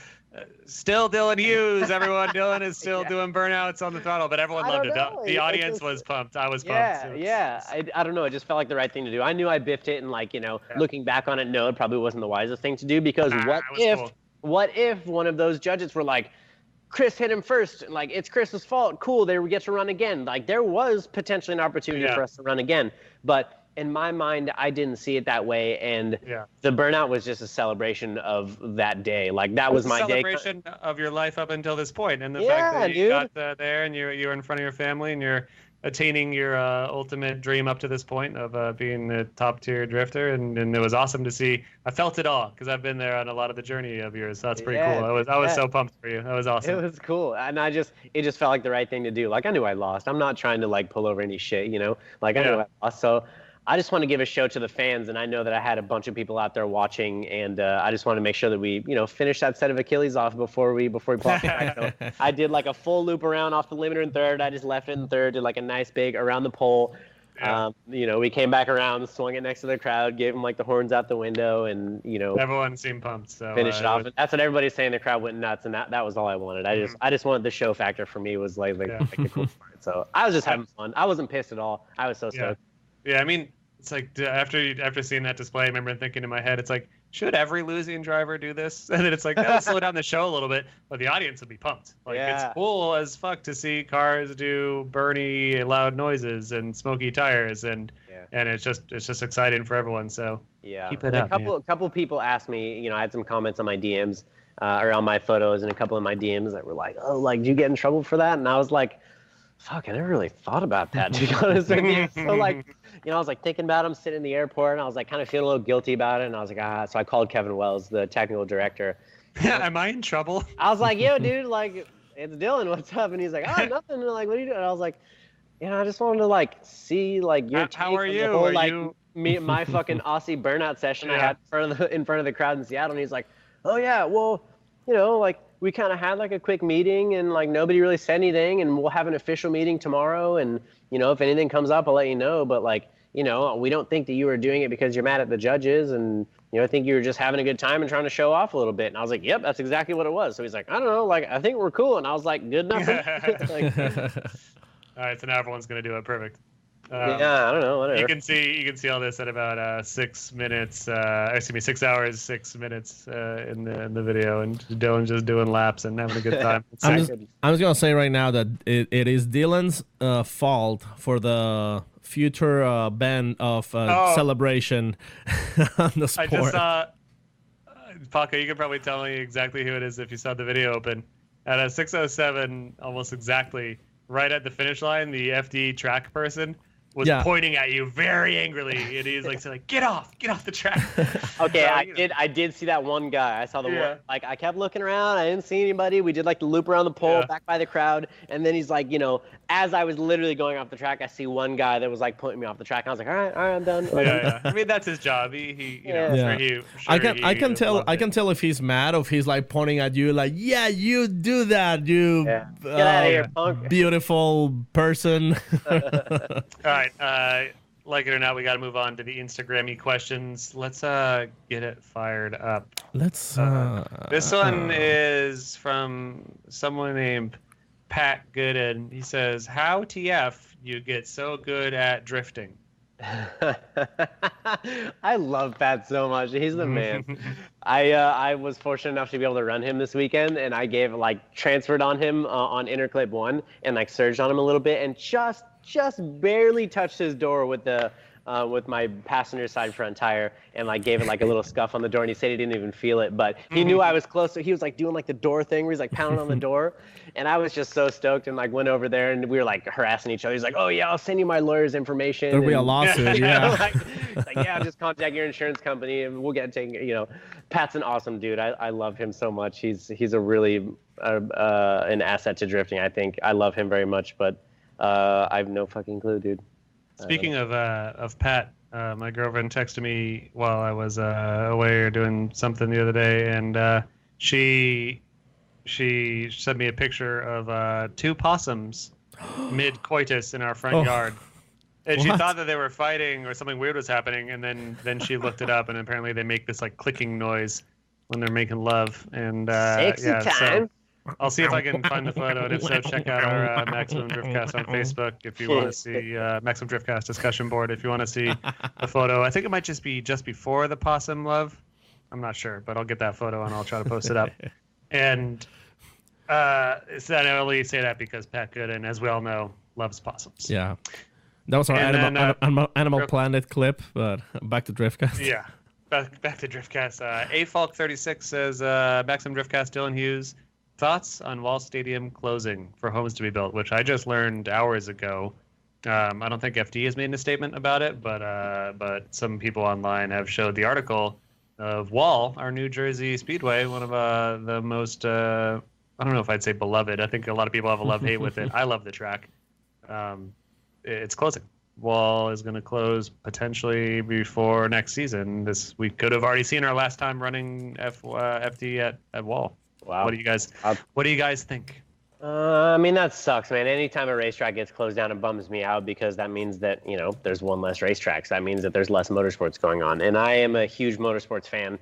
D: "Still Dylan Hughes, everyone. Dylan is still doing burnouts on the throttle," but everyone loved it. The audience was pumped. I was pumped.
E: Yeah. I don't know. It just felt like the right thing to do. I knew I biffed it, and like, looking back on it, no, it probably wasn't the wisest thing to do, because what if one of those judges were like, Chris hit him first, like, it's Chris's fault, cool, they get to run again. Like, there was potentially an opportunity for us to run again, but in my mind, I didn't see it that way, and the burnout was just a celebration of that day. Like, that was my day.
D: Celebration of your life up until this point, and the fact that you got there, and you were in front of your family, and attaining your ultimate dream up to this point of being the top tier drifter, and it was awesome to see. I felt it all because I've been there on a lot of the journey of yours. So that's pretty cool. I was so pumped for you. That was awesome.
E: It was cool, and it just felt like the right thing to do. Like I knew I lost. I'm not trying to like pull over any shit, you know. Like I knew I lost, so I just want to give a show to the fans, and I know that I had a bunch of people out there watching, and I just want to make sure that we, finish that set of Achilles off before we plop back. So I did like a full loop around off the limiter in third. I just left it in third, did like a nice big around the pole. Yeah. We came back around, swung it next to the crowd, gave them like the horns out the window, and
D: everyone seemed pumped. So
E: finish it off. That's what everybody's saying. The crowd went nuts, and that was all I wanted. I just wanted the show factor for me was like the cool part. So I was just having fun. I wasn't pissed at all. I was so stoked.
D: Yeah, I mean, it's like after seeing that display, I remember thinking in my head, it's like, should every losing driver do this? And then it's like, that'll slow down the show a little bit, but the audience will be pumped. Like, it's cool as fuck to see cars do burny, loud noises and smoky tires, and it's just exciting for everyone. So keep it up.
E: A couple people asked me, I had some comments on my DMs or on my photos, and a couple of my DMs that were like, oh, like, did you get in trouble for that? And I was like, fuck, I never really thought about that, to be honest with you. So, like, I was like thinking about him sitting in the airport, and I was like kind of feeling a little guilty about it. And I was like, so I called Kevin Wells, the technical director.
D: Am I in trouble?
E: I was like, yo, dude, like, it's Dylan, what's up? And he's like, oh, nothing. And like, what are you doing? And I was like, I just wanted to like see like your take
D: how are
E: on
D: you?
E: The whole,
D: are
E: like
D: you...
E: my fucking Aussie burnout session I had in front of the crowd in Seattle. And he's like, oh yeah, well, like we kind of had like a quick meeting, and like nobody really said anything, and we'll have an official meeting tomorrow, and if anything comes up, I'll let you know. But like, we don't think that you were doing it because you're mad at the judges, and I think you were just having a good time and trying to show off a little bit. And I was like, yep, that's exactly what it was. So he's like, I don't know, like I think we're cool. And I was like, good enough.
D: All right, so now everyone's gonna do it. Perfect.
E: I don't know. Whatever.
D: You can see all this at about 6 minutes. 6 hours, 6 minutes in the video, and Dylan's just doing laps and having a good time.
C: I'm just gonna say right now that it is Dylan's fault for the future ban of celebration on the sport.
D: I just saw Paco. You could probably tell me exactly who it is if you saw the video open at a 6:07, almost exactly. Right at the finish line, the FD track person was pointing at you very angrily, and he's like, "Get off the track."
E: Okay, I did see that one guy. I saw the one. Like, I kept looking around. I didn't see anybody. We did like the loop around the pole, back by the crowd, and then he's like, as I was literally going off the track, I see one guy that was like pointing me off the track. And I was like, all right, I'm done.
D: I mean, that's his job.
C: I can tell if he's mad or if he's like pointing at you, like, yeah, you do that, you
E: get out of here, punk.
C: Beautiful person.
D: All right. Like it or not, we got to move on to the Instagram-y questions. Let's get it fired up.
C: Let's.
D: This one is from someone named Pat Gooden. He says, "How TF you get so good at drifting?"
E: I love Pat so much. He's the man. I was fortunate enough to be able to run him this weekend, and I transferred on him on Interclip 1 and surged on him a little bit, and just barely touched his door with my passenger side front tire, and gave it a little scuff on the door, and he said he didn't even feel it, but he knew I was close, so he was doing the door thing where he's pounding on the door, and I was just so stoked, and went over there, and we were harassing each other. He's like, oh yeah, I'll send you my lawyer's information.
C: There'll be a lawsuit. Yeah.
E: Yeah, just contact your insurance company and we'll get it taken. Pat's an awesome dude. I love him so much. He's a really an asset to drifting. I think I love him very much, but I have no fucking clue, dude.
D: Speaking of Pat, my girlfriend texted me while I was away or doing something the other day, and she sent me a picture of 2 possums mid-coitus in our front yard. And she thought that they were fighting or something weird was happening, and then she looked it up, and apparently they make this clicking noise when they're making love. And
E: sexy time.
D: So I'll see if I can find the photo, and if so, check out our Maximum Driftcast on Facebook if you want to see Maximum Driftcast discussion board. If you want to see the photo, I think it might just be just before the possum love. I'm not sure, but I'll get that photo and I'll try to post it up. And I only say that because Pat Gooden, as we all know, loves possums.
C: Yeah. That was our Animal Planet clip, but back to Driftcast.
D: Yeah, back to Driftcast. AFalk36 says, Maximum Driftcast, Dylan Hughes, thoughts on Wall Stadium closing for homes to be built, which I just learned hours ago. I don't think FD has made a statement about it, but some people online have showed the article of Wall, our New Jersey Speedway, one of the most, I don't know if I'd say beloved. I think a lot of people have a love-hate with it. I love the track. It's closing. Wall is going to close potentially before next season. We could have already seen our last time running FD at Wall.
E: Wow.
D: What do you guys think?
E: I mean, that sucks, man. Anytime a racetrack gets closed down, it bums me out because that means that, there's one less racetrack. So that means that there's less motorsports going on. And I am a huge motorsports fan.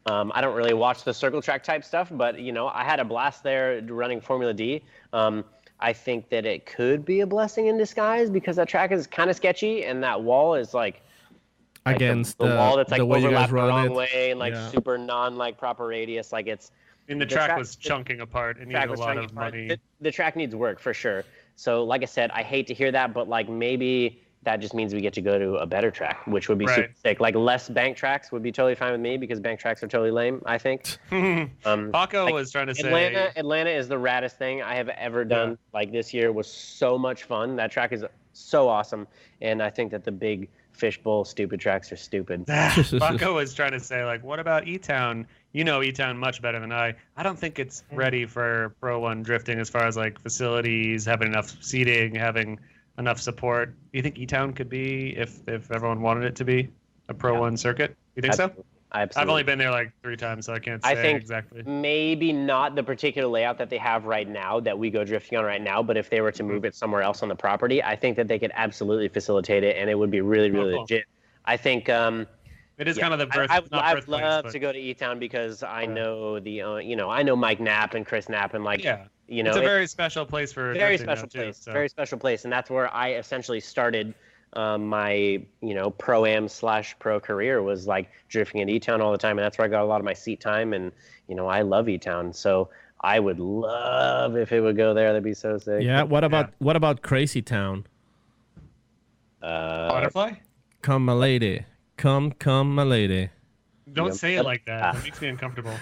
E: I don't really watch the circle track type stuff, but, I had a blast there running Formula D. I think that it could be a blessing in disguise because that track is kind of sketchy and that wall is
C: against
E: the wall that's overlapped the wrong
C: it.
E: way and super proper radius. It's.
D: And the track was chunking apart and needed a lot of money.
E: The track needs work for sure. So like I said, I hate to hear that, but maybe that just means we get to go to a better track, which would be super sick. Less bank tracks would be totally fine with me because bank tracks are totally lame, I think.
D: Paco was trying to say
E: Atlanta is the raddest thing I have ever done. This year was so much fun. That track is so awesome. And I think that the big fishbowl stupid tracks are stupid.
D: Paco was trying to say, what about E-Town? You know E-Town much better than I. I don't think it's ready for Pro 1 drifting as far as facilities, having enough seating, having enough support. Do you think E-Town could be, if everyone wanted it to be, a Pro 1 circuit? You think so?
E: Absolutely.
D: I've only been there 3 times, so I can't say exactly.
E: Maybe not the particular layout that they have right now that we go drifting on right now, but if they were to move it somewhere else on the property, I think that they could absolutely facilitate it, and it would be really, really legit. I think
D: it is kind of the birth.
E: I'd love to go to E-Town because I know I know Mike Knapp and Chris Knapp and
D: it's a very special place for
E: very special place, very special place, and that's where I essentially started my pro-am / pro career was drifting in E-Town all the time, and that's where I got a lot of my seat time, and I love E-Town, so I would love if it would go there. That'd be so sick.
C: Yeah. What about Crazy Town?
D: Butterfly?
C: Come, my lady. Come, my lady.
D: Don't say it like that. It makes me uncomfortable.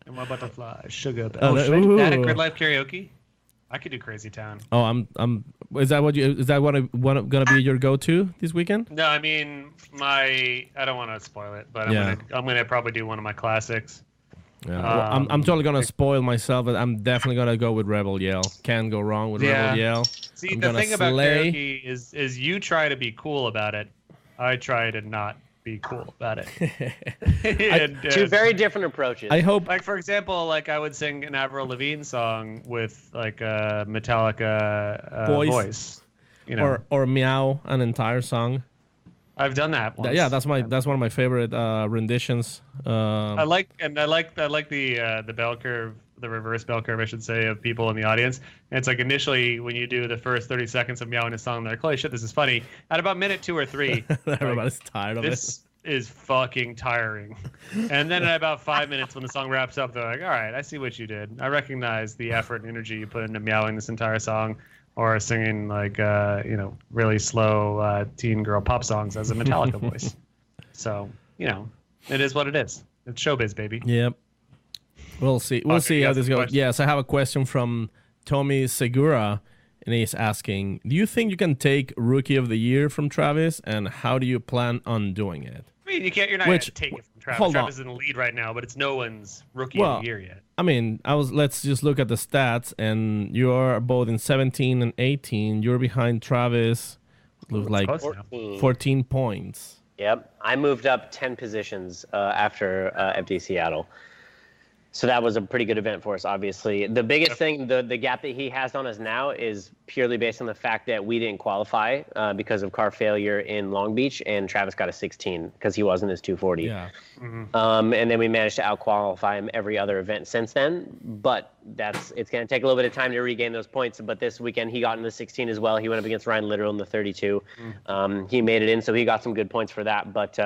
D: And my butterfly, sugar. Should I add a Grid Life karaoke? I could do Crazy Town.
C: Oh, Is that gonna be your go-to this weekend?
D: No, I mean I don't want to spoil it, but I'm gonna probably do one of my classics.
C: Yeah. Well, I'm totally gonna spoil myself, but I'm definitely gonna go with Rebel Yell. Can't go wrong with Rebel Yell.
D: See, the thing about karaoke is you try to be cool about it. I try to not be cool about it.
E: Two very different approaches.
C: I hope,
D: for example, I would sing an Avril Lavigne song with a Metallica voice,
C: or meow an entire song.
D: I've done that once.
C: Yeah, that's one of my favorite renditions.
D: I like the bell curve, the reverse bell curve, I should say, of people in the audience. And it's initially when you do the first 30 seconds of meowing a song, they're like, holy shit, this is funny. At about minute 2 or 3,
C: everybody's tired of it.
D: This is fucking tiring. And then at about 5 minutes when the song wraps up, they're like, all right, I see what you did. I recognize the effort and energy you put into meowing this entire song or singing really slow teen girl pop songs as a Metallica voice. So, it is what it is. It's showbiz, baby.
C: Yep. We'll see. We'll see how this goes. Yes, I have a question from Tommy Segura, and he's asking, do you think you can take Rookie of the Year from Travis, and how do you plan on doing it?
D: I mean, you're not going to take it from Travis. Travis is in the lead right now, but it's no one's Rookie of the Year yet.
C: I mean, let's just look at the stats, and you are both in 17 and 18. You're behind Travis, looks like 14 points.
E: Yep, I moved up 10 positions after FD Seattle. So that was a pretty good event for us, obviously. The biggest thing, the gap that he has on us now is purely based on the fact that we didn't qualify because of car failure in Long Beach, and Travis got a 16 because he wasn't his 240.
C: Yeah.
E: Mm-hmm. And then we managed to out-qualify him every other event since then. But it's going to take a little bit of time to regain those points. But this weekend, he got in the 16 as well. He went up against Ryan Littrell in the 32. He made it in, so he got some good points for that. But,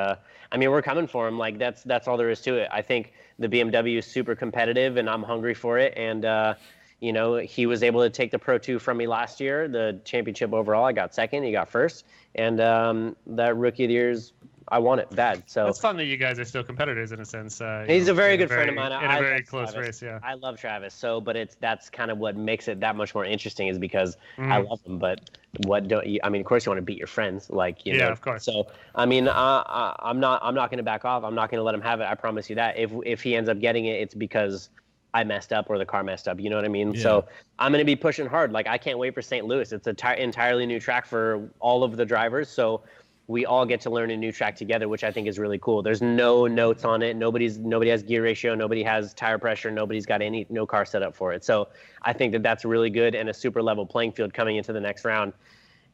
E: we're coming for him. That's all there is to it. I think the BMW is super competitive, and I'm hungry for it. And, he was able to take the Pro 2 from me last year, the championship overall. I got second, he got first. And that Rookie of the Year is I want it bad. So
D: it's fun that you guys are still competitors in a sense.
E: He's a very good friend of mine.
D: In a very close race, yeah.
E: I love Travis. So, but that's kind of what makes it that much more interesting is because I love him. But what don't you? I mean, of course you want to beat your friends, like you know.
D: Yeah, of course.
E: So, I mean, I'm not going to back off. I'm not going to let him have it. I promise you that. If he ends up getting it, it's because I messed up or the car messed up. You know what I mean? Yeah. So I'm going to be pushing hard. Like I can't wait for St. Louis. It's an entirely new track for all of the drivers. So we all get to learn a new track together, which I think is really cool. There's no notes on it. Nobody has gear ratio. Nobody has tire pressure. Nobody's got no car set up for it. So I think that's really good and a super level playing field coming into the next round.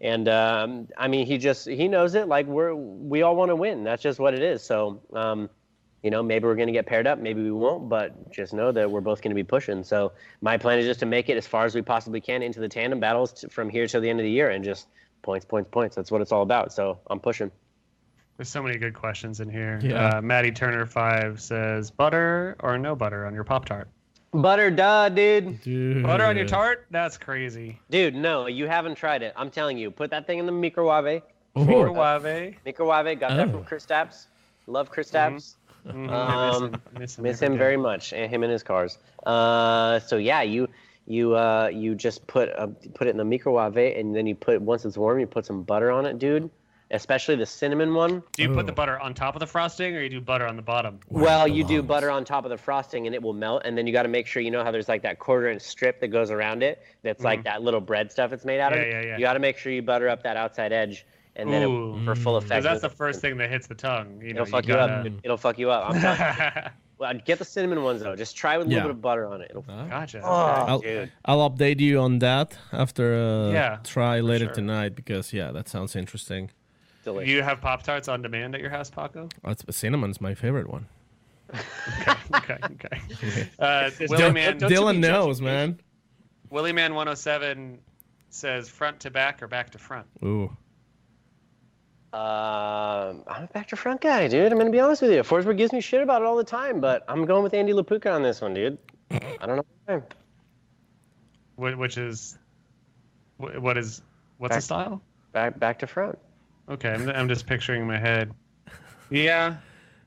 E: And I mean, he knows it. Like we all want to win. That's just what it is. So, you know, maybe we're going to get paired up. Maybe we won't, but just know that we're both going to be pushing. So my plan is just to make it as far as we possibly can into the tandem battles from here till the end of the year and just points. That's what it's all about. So I'm pushing.
D: There's so many good questions in here.
C: Yeah.
D: Maddie Turner 5 says, butter or no butter on your Pop-Tart?
E: Butter, duh, dude.
D: Butter on your tart? That's crazy.
E: Dude, no, you haven't tried it. I'm telling you. Put that thing in the microwave.
D: Microwave.
E: Got that from Chris Stapps. Love Chris Stapps. Miss him very much, and him and his cars. So yeah, you just put it in the microwave, and then once it's warm, you put some butter on it, dude. Especially the cinnamon one.
D: Do you put the butter on top of the frosting, or you do butter on the bottom?
E: Well, you do butter on top of the frosting, and it will melt. And then you got to make sure you know how there's like that 1/4-inch strip that goes around it. That's like that little bread stuff it's made out of.
D: Yeah.
E: You got to make sure you butter up that outside edge, and then for full effect.
D: Because that's the first thing that hits the tongue.
E: It'll fuck you up. It'll fuck you up. I'm telling you. Well, get the cinnamon ones though. Just try with a little bit of butter on it.
D: Gotcha.
C: I'll update you on that after try later
D: sure.
C: tonight because that sounds interesting.
E: Delicious.
D: Do you have Pop-Tarts on demand at your house, Paco?
C: Cinnamon's my favorite one.
D: Okay.
C: Dylan knows, man.
D: Willyman 107 says front to back or back to front.
C: Ooh.
E: I'm a back to front guy, dude. I'm gonna be honest with you. Forsberg gives me shit about it all the time, but I'm going with Andy Lapuka on this one, dude. I don't know why.
D: What's the style?
E: Back to front.
D: Okay, I'm just picturing in my head. Yeah,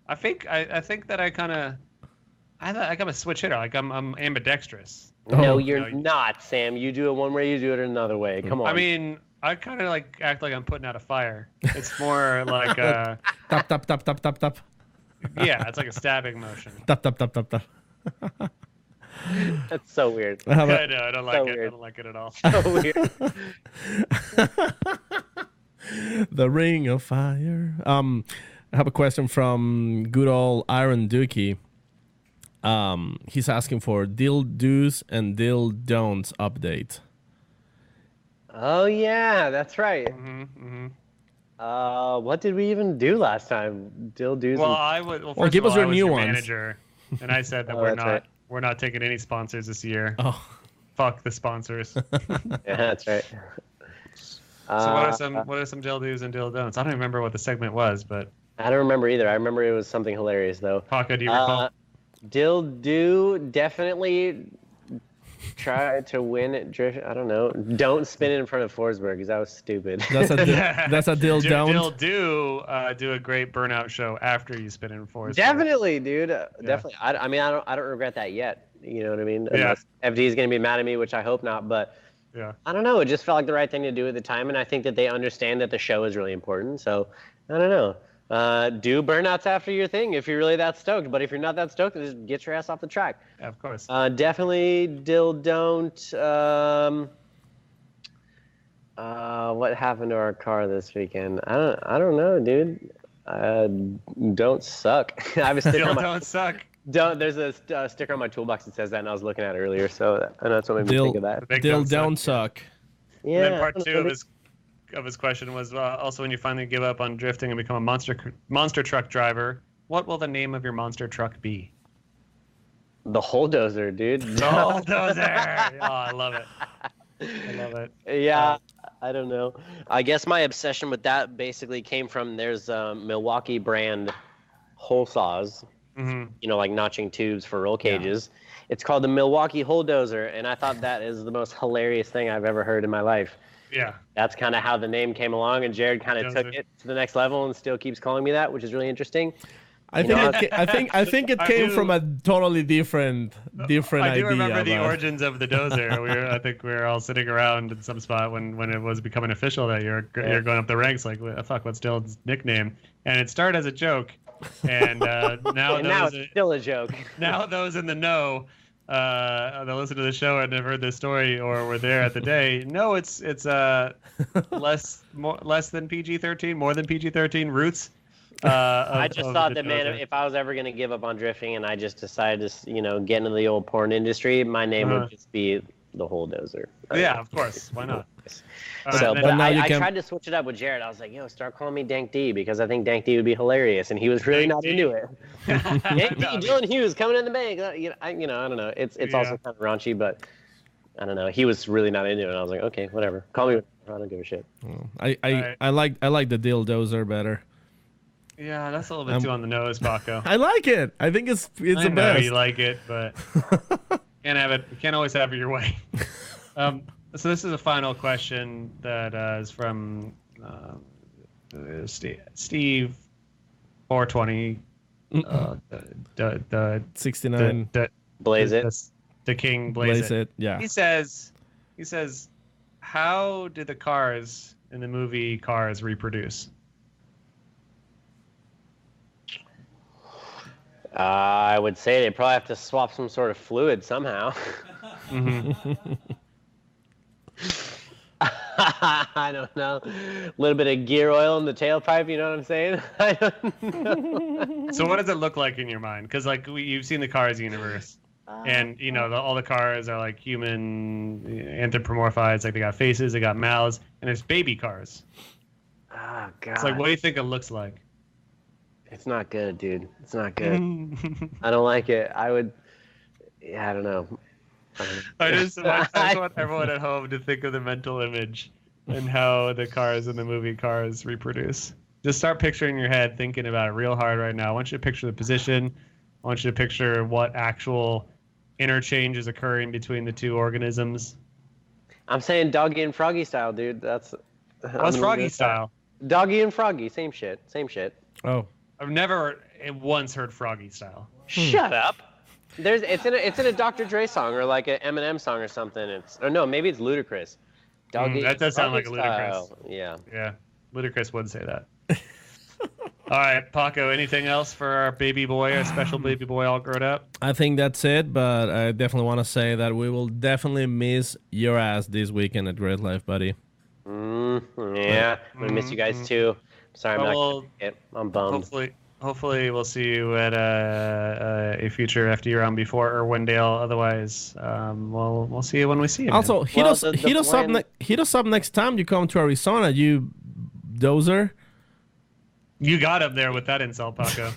D: I think that I kind of, I'm a switch hitter. Like I'm ambidextrous.
E: No, you're not, Sam. You do it one way, you do it another way. Come on.
D: I mean, I kind of like act like I'm putting out a fire. It's more like
C: Tap.
D: Yeah, it's like a stabbing motion.
C: Tap.
E: That's so weird.
D: I know, I don't like it. I don't like it at all.
E: So weird.
C: The Ring of Fire. I have a question from good old Iron Dookie. He's asking for Dill Do's and Dill Don'ts update.
E: Oh yeah, that's right. What did we even do last time? Dill Do's.
D: Well,
C: give us your new ones.
D: Manager, and I said that we're not taking any sponsors this year.
C: Oh,
D: fuck the sponsors.
E: Yeah, that's right.
D: So what are some Dill Do's and Dill Don'ts? I don't remember what the segment was, but
E: I don't remember either. I remember it was something hilarious though.
D: Paco, do you recall?
E: Dill Do definitely try to win at drift. I don't know. Don't spin it in front of Forsberg because that was stupid.
C: That's a Dill Don't.
D: Dill do a great burnout show after you spin in Forsberg.
E: Definitely, dude. Definitely. I mean, I don't regret that yet. You know what I mean? Unless FD is going to be mad at me, which I hope not. But I don't know. It just felt like the right thing to do at the time, and I think that they understand that the show is really important. So I don't know. Do burnouts after your thing if you're really that stoked. But if you're not that stoked, just get your ass off the track.
D: Yeah, of course.
E: Definitely Dill Don't. What happened to our car this weekend? I don't know, dude. Don't suck. I have a sticker on my,
D: don't suck.
E: There's a sticker on my toolbox that says that, and I was looking at it earlier, so I know that's what made me think of that.
C: Dill Don't suck.
E: Yeah.
D: And then part two of his question was also when you finally give up on drifting and become a monster truck driver, what will the name of your monster truck be?
E: The Bulldozer, dude.
D: The Bulldozer. Oh, I love it. I love it.
E: Yeah, I don't know. I guess my obsession with that basically came from there's Milwaukee brand hole saws, you know, like notching tubes for roll cages. It's called the Milwaukee Bulldozer, and I thought that is the most hilarious thing I've ever heard in my life.
D: Yeah.
E: That's kind of how the name came along, and Jared kind of took it to the next level and still keeps calling me that, which is really interesting.
C: I think it came from a totally different idea.
D: I do remember the origins of the Dozer. I think we were all sitting around in some spot when it was becoming official that you're going up the ranks. Like, fuck, what's Dylan's nickname? And it started as a joke, and now
E: it's still a joke.
D: Now those in the know, that listen to the show and have heard this story or were there at the day. No, it's less than PG-13, more than PG-13 roots.
E: I just thought that, man, if I was ever going to give up on drifting and I just decided to, get into the old porn industry, my name would just be the whole Dozer.
D: Yeah, of course. Why not?
E: But I tried to switch it up with Jared. I was like, start calling me Dank D because I think Dank D would be hilarious, and he was really not into it. Dank D, Dylan Hughes coming in the bank. I don't know. It's also kind of raunchy, but I don't know. He was really not into it. And I was like, okay, whatever. Call me. I don't give a shit.
C: I like the Dozer better.
D: Yeah, that's a little bit too on the nose, Paco.
C: I like it. I think it's the best. I know
D: you like it, but can't have it. Can't always have it your way. So this is a final question that is from Steve 420. The
C: 69.
E: Blaze it.
D: The King Blaze it.
C: Yeah.
D: He says, how do the cars in the movie Cars reproduce?
E: I would say they probably have to swap some sort of fluid somehow.
D: Mm-hmm.
E: I don't know. A little bit of gear oil in the tailpipe, you know what I'm saying? I don't know.
D: So what does it look like in your mind? Because you've seen the Cars universe, and all the cars are like human anthropomorphized. Like they got faces, they got mouths, and there's baby cars.
E: Oh God.
D: It's like, what do you think it looks like?
E: It's not good, dude. It's not good. I don't like it. I don't know.
D: I just want everyone at home to think of the mental image and how the cars in the movie Cars reproduce. Just start picturing in your head, thinking about it real hard right now. I want you to picture the position. I want you to picture what actual interchange is occurring between the two organisms.
E: I'm saying Doggy and Froggy style, dude.
D: What's Froggy style?
E: Doggy and Froggy, same shit.
C: Oh.
D: I've never once heard Froggy style.
E: Shut up. It's in a Dr. Dre song or like an Eminem song or something. Maybe it's Ludacris. Doggy.
D: That does sound like a Ludacris.
E: Yeah.
D: Yeah. Ludacris would say that. All right, Paco, anything else for our baby boy, our special baby boy all grown up?
C: I think that's it, but I definitely want to say that we will definitely miss your ass this weekend at Great Life, buddy.
E: Yeah, we miss you guys too. Sorry, I'm bummed.
D: Hopefully we'll see you at a future FD round before Irwindale. Otherwise, we'll see you when we see you.
C: Also, hit us up next time you come to Arizona, you Dozer.
D: You got up there with that insult, Paco.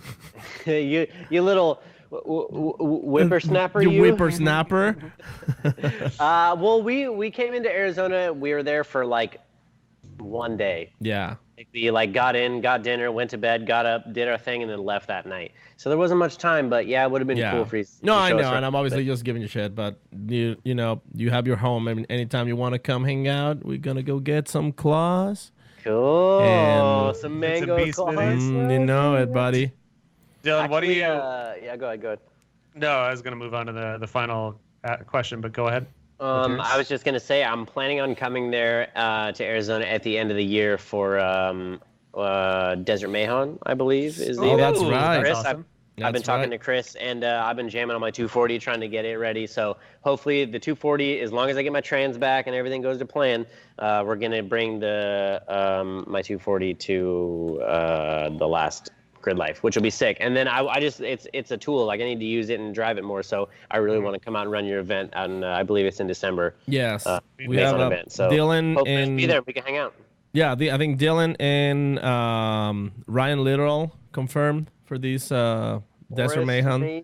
E: you little whippersnapper.
C: You whippersnapper.
E: Well, we came into Arizona. We were there for like one day.
C: Yeah.
E: We got in, got dinner, went to bed, got up, did our thing, and then left that night. So there wasn't much time, but yeah, it would have been cool for you.
C: No, I know, and I'm obviously just giving you shit, but you have your home. I mean, anytime you want to come hang out, we're gonna go get some claws.
E: Cool.
C: And
E: some mango claws.
C: You know it, buddy.
D: Dylan,
E: actually,
D: what do you?
E: Yeah, go ahead.
D: No, I was gonna move on to the final question, but go ahead.
E: I was just gonna say I'm planning on coming there to Arizona at the end of the year for Desert Mayhem, I believe is the event.
C: That's right.
E: Chris,
D: Awesome.
E: I've been talking to Chris, and I've been jamming on my 240, trying to get it ready. So hopefully the 240, as long as I get my trans back and everything goes to plan, we're gonna bring the my 240 to the last Grid Life, which will be sick. And then I just it's a tool. Like I need to use it and drive it more. So I really want to come out and run your event, and I believe it's in December.
C: Yes, we have
E: event. So
C: Dylan and
E: be there. We can hang out.
C: Yeah, I think Dylan and Ryan Literal confirmed for these Desert Mayhem.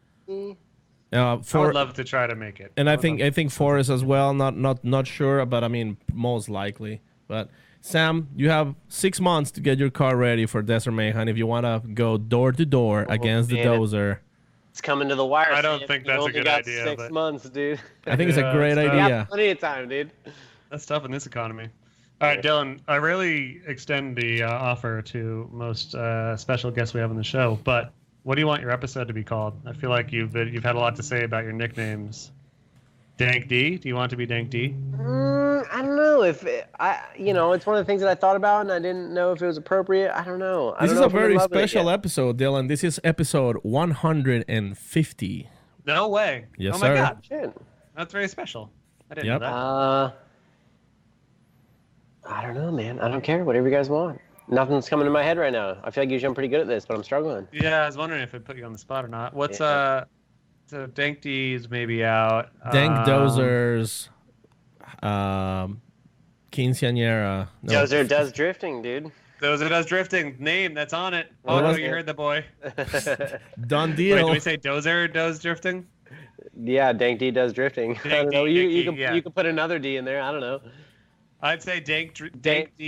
D: I would love to try to make it.
C: And I think Forrest as well. Not sure, but I mean most likely. But Sam, you have 6 months to get your car ready for Desert Mayhem if you want to go door to door against the Dozer.
E: It's coming to the wire.
D: I don't think that's a good idea.
E: 6 months, dude.
C: I think it's a great idea.
E: Plenty of time, dude.
D: That's tough in this economy. All right, Dylan, I really extend the offer to most special guests we have on the show, but what do you want your episode to be called? I feel like you've had a lot to say about your nicknames. Dank D? Do you want to be Dank D?
E: I don't know if it's one of the things that I thought about and I didn't know if it was appropriate. I don't know.
C: This is a very special episode, Dylan. This is episode 150.
D: No way.
C: Yes,
D: oh my
C: sir.
D: God.
E: Shit.
D: That's very special. I didn't
C: Yep.
D: know that.
E: I don't know, man. I don't care. Whatever you guys want. Nothing's coming to my head right now. I feel like usually I'm pretty good at this, but I'm struggling.
D: Yeah, I was wondering if it put you on the spot or not. What's so Dank D's maybe out.
C: Dank Dozer's Quinceañera. No.
E: Dozer does drifting, dude.
D: Dozer does drifting. Name, that's on it.
C: What
D: Oh,
C: was
D: you
C: it?
D: heard the boy.
C: Done deal.
D: Wait, do we say Dozer does drifting?
E: Yeah, Dank D does drifting. I don't know. You can put another D in there. I don't know.
D: I'd say Dank D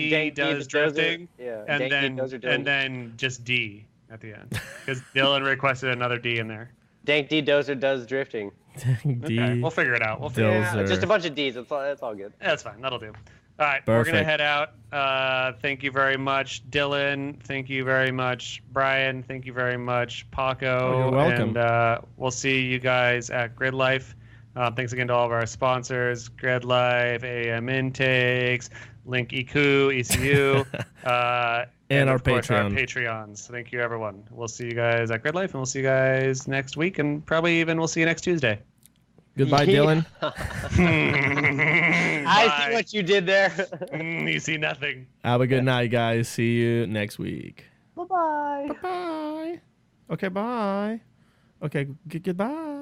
E: Dank
D: does
E: Dozer.
D: drifting.
E: Yeah.
D: And
E: Dank D Dozer does.
D: and then just D at the end. Because Dylan requested another D in there.
E: Dank D Dozer does drifting.
C: Dank D.
D: Okay, we'll figure it out.
E: Yeah, just a bunch of D's. It's all good.
D: Yeah, that's fine. That'll do. All right,
C: Perfect.
D: We're going to head out. Thank you very much, Dylan. Thank you very much, Brian. Thank you very much, Paco.
C: Oh, you're welcome.
D: And we'll see you guys at Grid Life. Thanks again to all of our sponsors, Grid Life, AM Intakes, Link EQ, ECU,
C: and our
D: of course, our
C: Patreon.
D: Patreons. Thank you, everyone. We'll see you guys at Grid Life, and we'll see you guys next week, and probably even we'll see you next Tuesday.
C: Goodbye, Dylan.
E: I see what you did there.
D: You see nothing.
C: Have a good night, guys. See you next week.
E: Bye-bye.
C: Bye-bye. Okay, bye. Okay, goodbye.